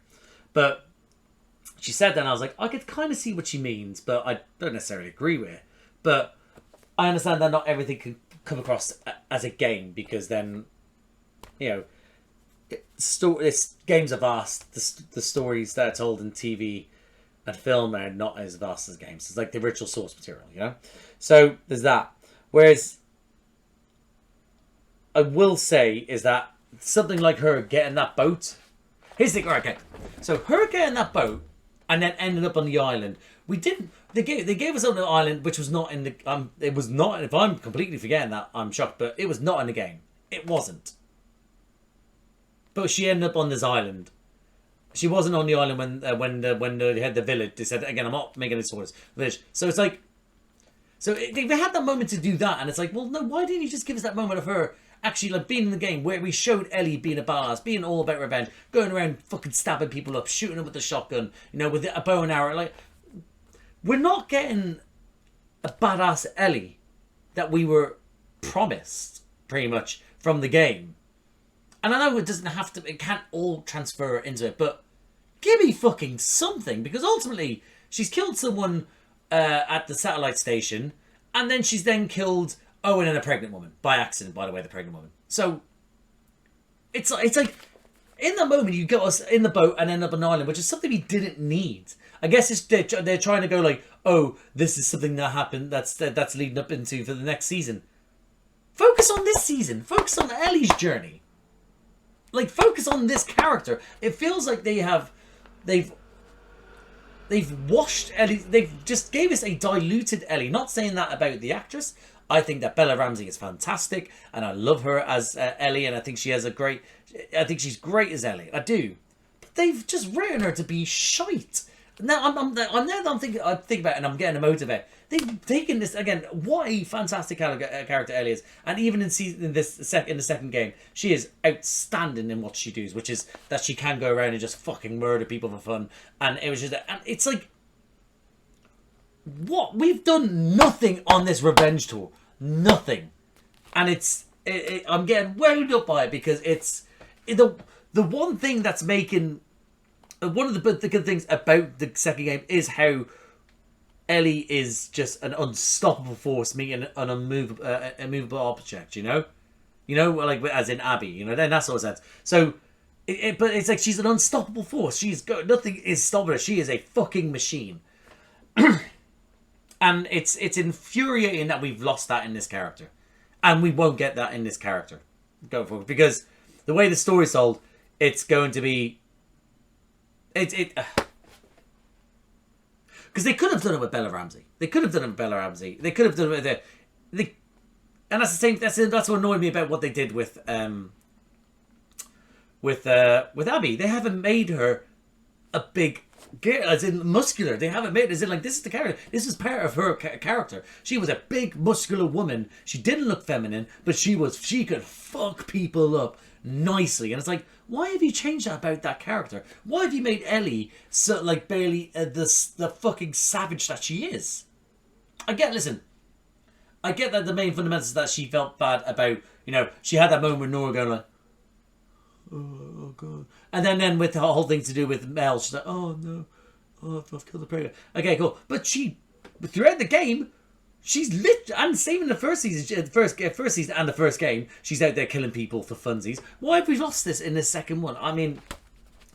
But she said that, and I was like, I could kind of see what she means, but I don't necessarily agree with it. But I understand that not everything can come across as a game, because then, you know, it's games are vast. The stories that are told in TV and film are not as vast as games. It's like the original source material, you know? So there's that. Whereas I will say is that something like her getting that boat. Here's the thing, right, okay. So her getting that boat and then ending up on the island. We didn't. They gave us on the island, which was not in the. It was not. If I'm completely forgetting that, I'm shocked. But it was not in the game. It wasn't. But she ended up on this island. She wasn't on the island when they had the village. They said again, I'm not making this sort of village. So it's like, they had that moment to do that, and it's like, well, no, why didn't you just give us that moment of her actually like being in the game where we showed Ellie being a badass, being all about revenge, going around fucking stabbing people up, shooting them with the shotgun, you know, with a bow and arrow. Like, we're not getting a badass Ellie that we were promised pretty much from the game. And I know it doesn't have to, it can't all transfer into it, but give me fucking something, because ultimately she's killed someone at the satellite station, and then she's then killed Owen and a pregnant woman by accident, by the way, the pregnant woman. So it's like in that moment you got us in the boat and end up on an island, which is something we didn't need. I guess they're trying to go like, oh, this is something that happened that's leading up into for the next season. Focus on this season. Focus on Ellie's journey. Like, focus on this character. It feels like they've washed Ellie. They've just gave us a diluted Ellie. Not saying that about the actress. I think that Bella Ramsey is fantastic, and I love her as Ellie, and I think she has I think she's great as Ellie. I do. But they've just written her to be shite. Now I'm thinking about it, and I'm getting emotive about it. They've taken this again. What a fantastic character Ellie is, and even in the second game, she is outstanding in what she does, which is that she can go around and just fucking murder people for fun. And it was just, and it's like, what, we've done nothing on this revenge tour, nothing, and I'm getting wound up by it, because it's the one thing that's making. One of the good things about the second game is how Ellie is just an unstoppable force meeting an immovable object, you know, like as in Abby, you know, in that sort of sense. So, but it's like she's an unstoppable force. Nothing is stopping her. She is a fucking machine, and it's infuriating that we've lost that in this character, and we won't get that in this character going forward, because the way the story's told, it's going to be. Because Because they could have done it with Bella Ramsey. They could have done it with Bella Ramsey. They could have done it with the and that's the same. That's what annoyed me about what they did with Abby. They haven't made her a big girl, as in muscular. They haven't made it as in like, this is the character. This is part of her character. She was a big muscular woman. She didn't look feminine, but she could fuck people up nicely. And it's like, why have you changed that about that character? Why have you made Ellie so like barely the fucking savage that she is? I get that the main fundamentals is that she felt bad about, you know, she had that moment with Nora going like, oh god. And then with the whole thing to do with Mel, she's like, oh no, oh, I've killed the predator. Okay, cool. But throughout the game, she's lit, and same in the first season, first season and the first game, she's out there killing people for funsies. Why have we lost this in the second one? I mean,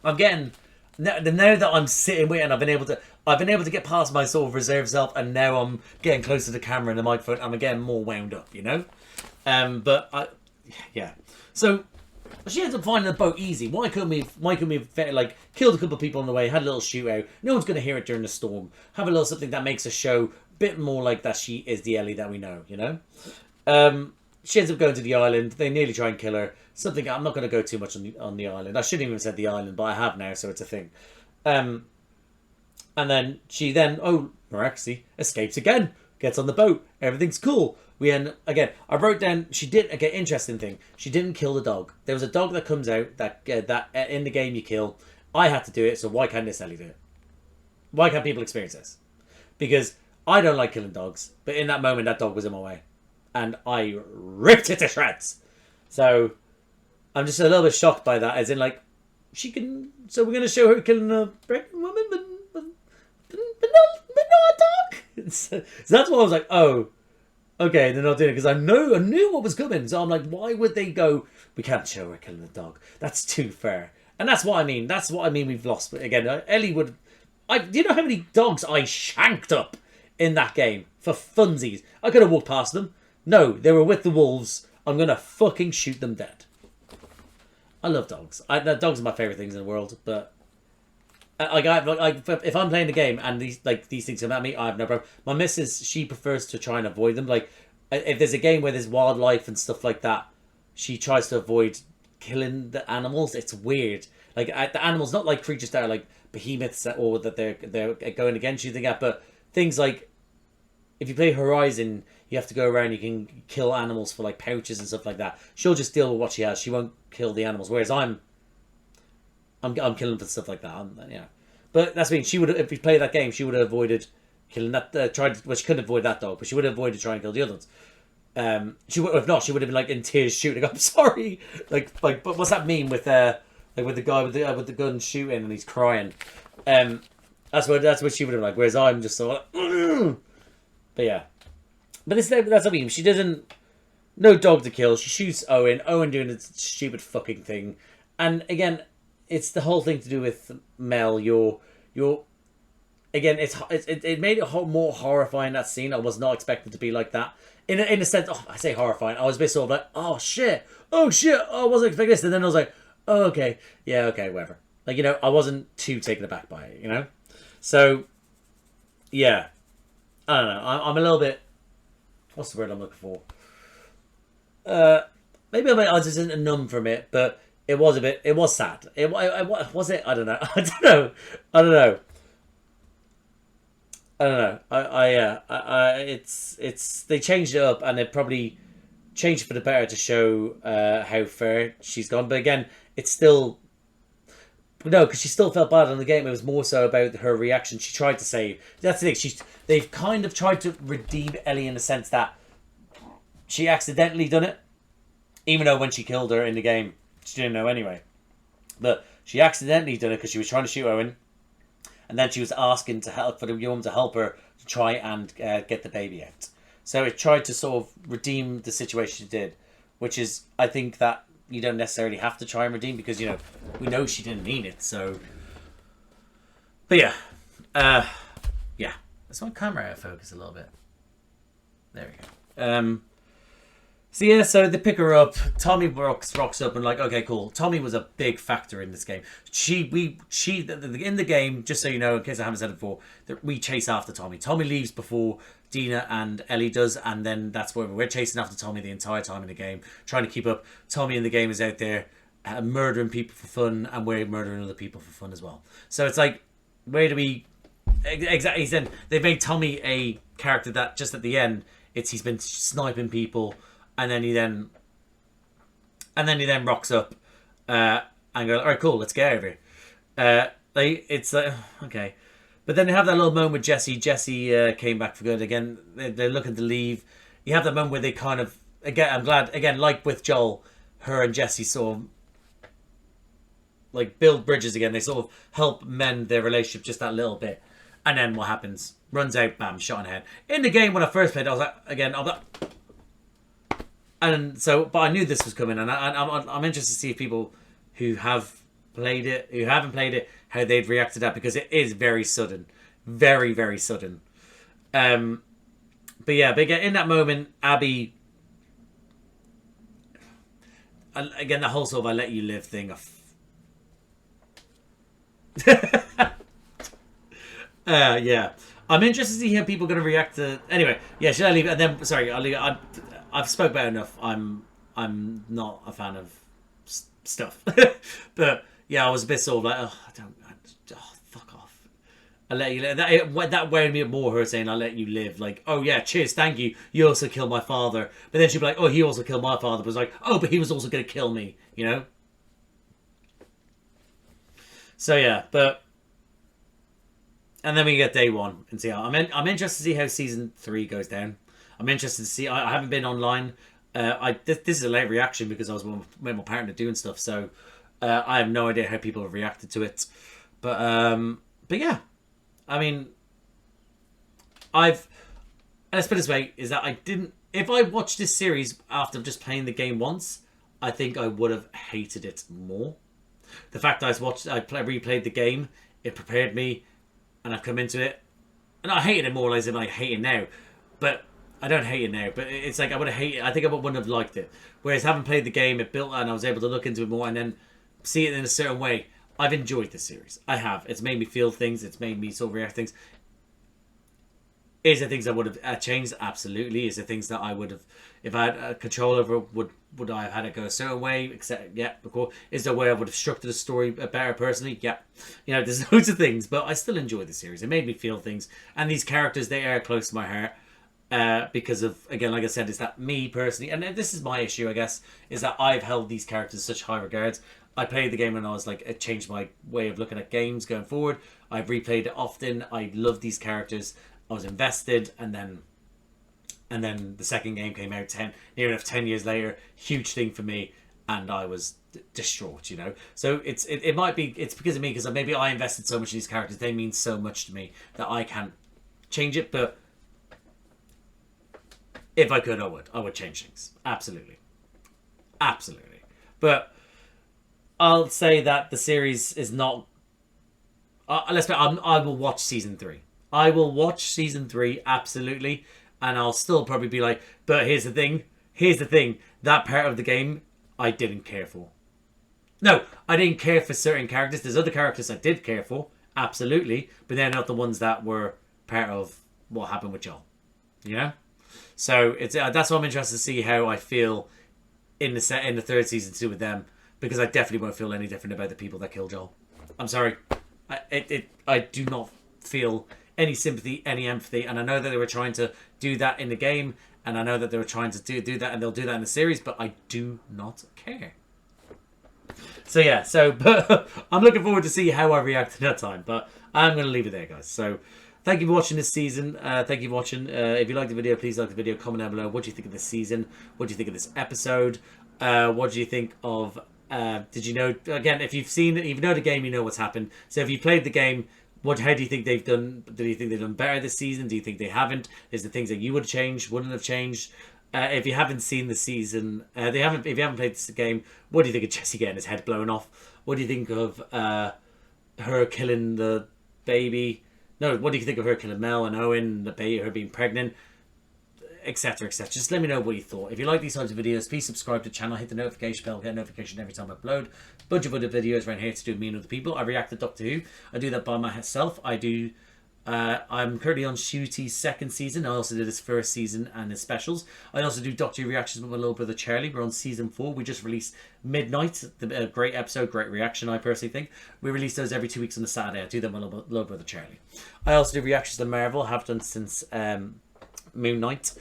I'm getting, now that I'm sitting with it and I've been able to get past my sort of reserve self, and now I'm getting closer to the camera and the microphone, I'm getting more wound up, you know? So she ends up finding the boat easy. Why couldn't we like killed a couple of people on the way, had a little shootout? No one's going to hear it during the storm. Have a little something that makes a show a bit more like that she is the Ellie that we know, you know? She ends up going to the island. They nearly try and kill her. Something, I'm not going to go too much on the island. I shouldn't even have said the island, but I have now, so it's a thing. And then she miraculously escapes again. Gets on the boat. Everything's cool. Again, I wrote down, she did, again, interesting thing. She didn't kill the dog. There was a dog that comes out that in the game you kill. I had to do it, so why can't this Ellie do it? Why can't people experience this? Because I don't like killing dogs, but in that moment, that dog was in my way. And I ripped it to shreds. So, I'm just a little bit shocked by that, as in, like, she can, so we're going to show her killing a pregnant woman, but not a dog? So that's why I was like, oh, okay, they're not doing it, because I knew what was coming. So I'm like, why would they go, we can't show her killing a dog? That's too fair. And that's what I mean. That's what I mean we've lost. But again, Ellie would, do you know how many dogs I shanked up in that game for funsies? I could have walked past them. No, they were with the wolves. I'm going to fucking shoot them dead. I love dogs. Dogs are my favourite things in the world, but if I'm playing the game and these things come at me, I have no problem. My missus, she prefers to try and avoid them. Like, if there's a game where there's wildlife and stuff like that, she tries to avoid killing the animals. It's weird. Like, the animals, not like creatures that are like behemoths or that they're going against you, but things like, if you play Horizon, you have to go around, you can kill animals for like pouches and stuff like that. She'll just deal with what she has. She won't kill the animals. Whereas I'm killing for stuff like that. Yeah, but that's mean she would, if we played that game, she would have avoided killing that. She couldn't avoid that dog, but she would have avoided trying to kill the other ones. She would, if not, she would have been like in tears shooting. I'm sorry, but what's that mean with with the guy with the gun shooting and he's crying? That's what she would have like. Whereas I'm just sort of, but yeah. But that's what I mean. She doesn't... No dog to kill. She shoots Owen. Owen doing the stupid fucking thing. And again, it's the whole thing to do with Mel. You're again, it made it more horrifying, that scene. I was not expecting to be like that. In a sense, I say horrifying. I was a bit sort of like, oh shit, I wasn't expecting this. And then I was like, oh, okay, yeah, okay, whatever. Like, you know, I wasn't too taken aback by it, you know? So, yeah. I don't know. I'm a little bit... What's the word I'm looking for? Maybe I was just numb from it, but it was sad. Was it? I don't know. I don't know. It's they changed it up, and they probably changed it for the better to show how fair she's gone. But again, it's still... No, because she still felt bad on the game. It was more so about her reaction. She tried to save. That's the thing. They've kind of tried to redeem Ellie in the sense that she accidentally done it. Even though when she killed her in the game, she didn't know anyway. But she accidentally done it because she was trying to shoot Owen. And then she was asking for the woman to help her to try and get the baby out. So it tried to sort of redeem the situation she did. Which is, I think that you don't necessarily have to try and redeem, because, you know, we know she didn't mean it, so... But yeah. Yeah. Let's my camera out of focus a little bit. There we go. So yeah, so they pick her up. Tommy rocks up and like, okay, cool. Tommy was a big factor in this game. In the game, just so you know, in case I haven't said it before, that we chase after Tommy. Tommy leaves before Dina and Ellie does, and then that's where we're chasing after Tommy the entire time in the game, trying to keep up. Tommy in the game is out there murdering people for fun, and we're murdering other people for fun as well. So it's like, where do we exactly? Then they've made Tommy a character that just at the end, he's been sniping people. And then he then rocks up and goes, all right, cool, let's get over here. Okay. But then they have that little moment with Jesse. Jesse came back for good. Again, they're looking to leave. You have that moment where they kind of, again, I'm glad, again, like with Joel, her and Jesse sort of like build bridges again. They sort of help mend their relationship just that little bit. And then what happens? Runs out, bam, shot in the head. In the game, when I first played, I was like, and so, but I knew this was coming, and I'm interested to see if people who have played it, who haven't played it, how they'd react to that, because it is very sudden, very, very sudden. But yeah, in that moment, Abby, again, the whole sort of "I let you live" thing. Yeah, I'm interested to see how people are going to react to. Anyway, yeah, should I leave it? And then, sorry, I'll leave it. I've spoke about it enough. I'm not a fan of stuff, but yeah, I was a bit sort of like, fuck off. I let you live. That wound me up more. Her saying, "I let you live." Like, oh yeah, cheers, thank you. You also killed my father. But then she'd be like, oh, he also killed my father. But it's like, oh, but he was also going to kill me. You know. So yeah, and then we get day one and see how. I'm interested to see how season 3 goes down. I'm interested to see. I haven't been online. This is a late reaction because I was with my partner doing stuff, so I have no idea how people have reacted to it. But yeah, I mean, let's put it this way: is that I didn't. If I watched this series after just playing the game once, I think I would have hated it more. The fact that I replayed the game, it prepared me, and I've come into it, and I hated it more as if I hate it now, but. I don't hate it now, but it's like I would have hated it. I think I wouldn't have liked it. Whereas having played the game, it built and I was able to look into it more and then see it in a certain way. I've enjoyed this series. I have. It's made me feel things. It's made me sort of react to things. Is there things I would have changed? Absolutely. Is there things that I would have, if I had control over, would I have had it go a certain way? Except, yeah, of course. Is there a way I would have structured the story better personally? Yeah. You know, there's loads of things, but I still enjoy the series. It made me feel things. And these characters, they are close to my heart. Because of, again, like I said, is that me personally, and this is my issue, I guess, is that I've held these characters in such high regards. I played the game and I was like, it changed my way of looking at games going forward. I've replayed it often. I love these characters. I was invested, and then the second game came out near enough 10 years later. Huge thing for me, and I was distraught, you know. So it might be it's because of me, because maybe I invested so much in these characters. They mean so much to me that I can't change it, but. If I could, I would change things. Absolutely. But I'll say that the series is not... I will watch season 3. I will watch season 3, absolutely. And I'll still probably be like, but here's the thing. That part of the game, I didn't care for. No, I didn't care for certain characters. There's other characters I did care for, absolutely. But they're not the ones that were part of what happened with Joel. You know? So that's why I'm interested to see how I feel in the third season too with them, because I definitely won't feel any different about the people that kill Joel. I'm sorry, I do not feel any sympathy, any empathy, and I know that they were trying to do that in the game, and I know that they were trying to do that, and they'll do that in the series, but I do not care. So yeah, but I'm looking forward to see how I react to that time, but I'm going to leave it there, guys. So. Thank you for watching this season. Thank you for watching. If you liked the video, please like the video. Comment down below. What do you think of this season? What do you think of this episode? What do you think of... did you know... Again, if you've seen it, if you know the game, you know what's happened. So if you played the game, how do you think they've done... Do you think they've done better this season? Do you think they haven't? Is there things that you would have changed, wouldn't have changed? If you haven't seen the season... if you haven't played this game, what do you think of Jesse getting his head blown off? What do you think of her killing the baby... No, what do you think of her killing Mel and Owen, the baby, her being pregnant? etc, etc. Just let me know what you thought. If you like these types of videos, please subscribe to the channel, hit the notification bell, get a notification every time I upload. Bunch of other videos around here to do with me and other people. I react to Doctor Who. I do that by myself. I'm currently on Shooty's second season. I also did his first season and his specials. I also do Doctor Who reactions with my little brother Charlie. We're on season 4. We just released Midnight. A great episode, great reaction, I personally think. We release those every 2 weeks on a Saturday. I do them with my little brother Charlie. I also do reactions to Marvel. I have done since Moon Knight.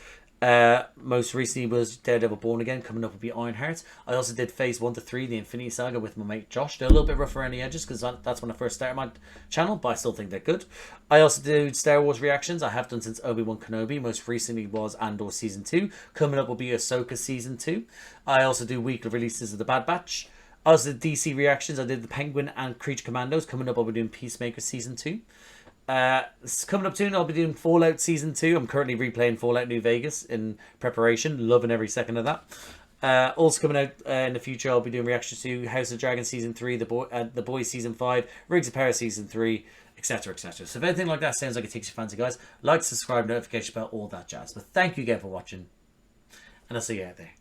Most recently was Daredevil Born Again. Coming up will be Ironheart. I also did phase 1 to 3, the Infinity Saga, with my mate Josh. They're a little bit rough around the edges because that's when I first started my channel, but I still think they're good. I also do Star Wars reactions. I have done since Obi-Wan Kenobi. Most recently was Andor Season 2. Coming up will be Ahsoka Season 2. I also do weekly releases of The Bad Batch. I also did DC reactions. I did the Penguin and Creature Commandos. Coming up I'll be doing Peacemaker Season 2. Coming up soon, I'll be doing Fallout Season 2. I'm currently replaying Fallout New Vegas in preparation. Loving every second of that. Also coming out in the future, I'll be doing reactions to House of Dragon Season 3, The Boys Season 5, Rigs of Power Season 3, etc, etc. So if anything like that sounds like it takes your fancy, guys, like, subscribe, notification bell, all that jazz. But thank you again for watching, and I'll see you out there.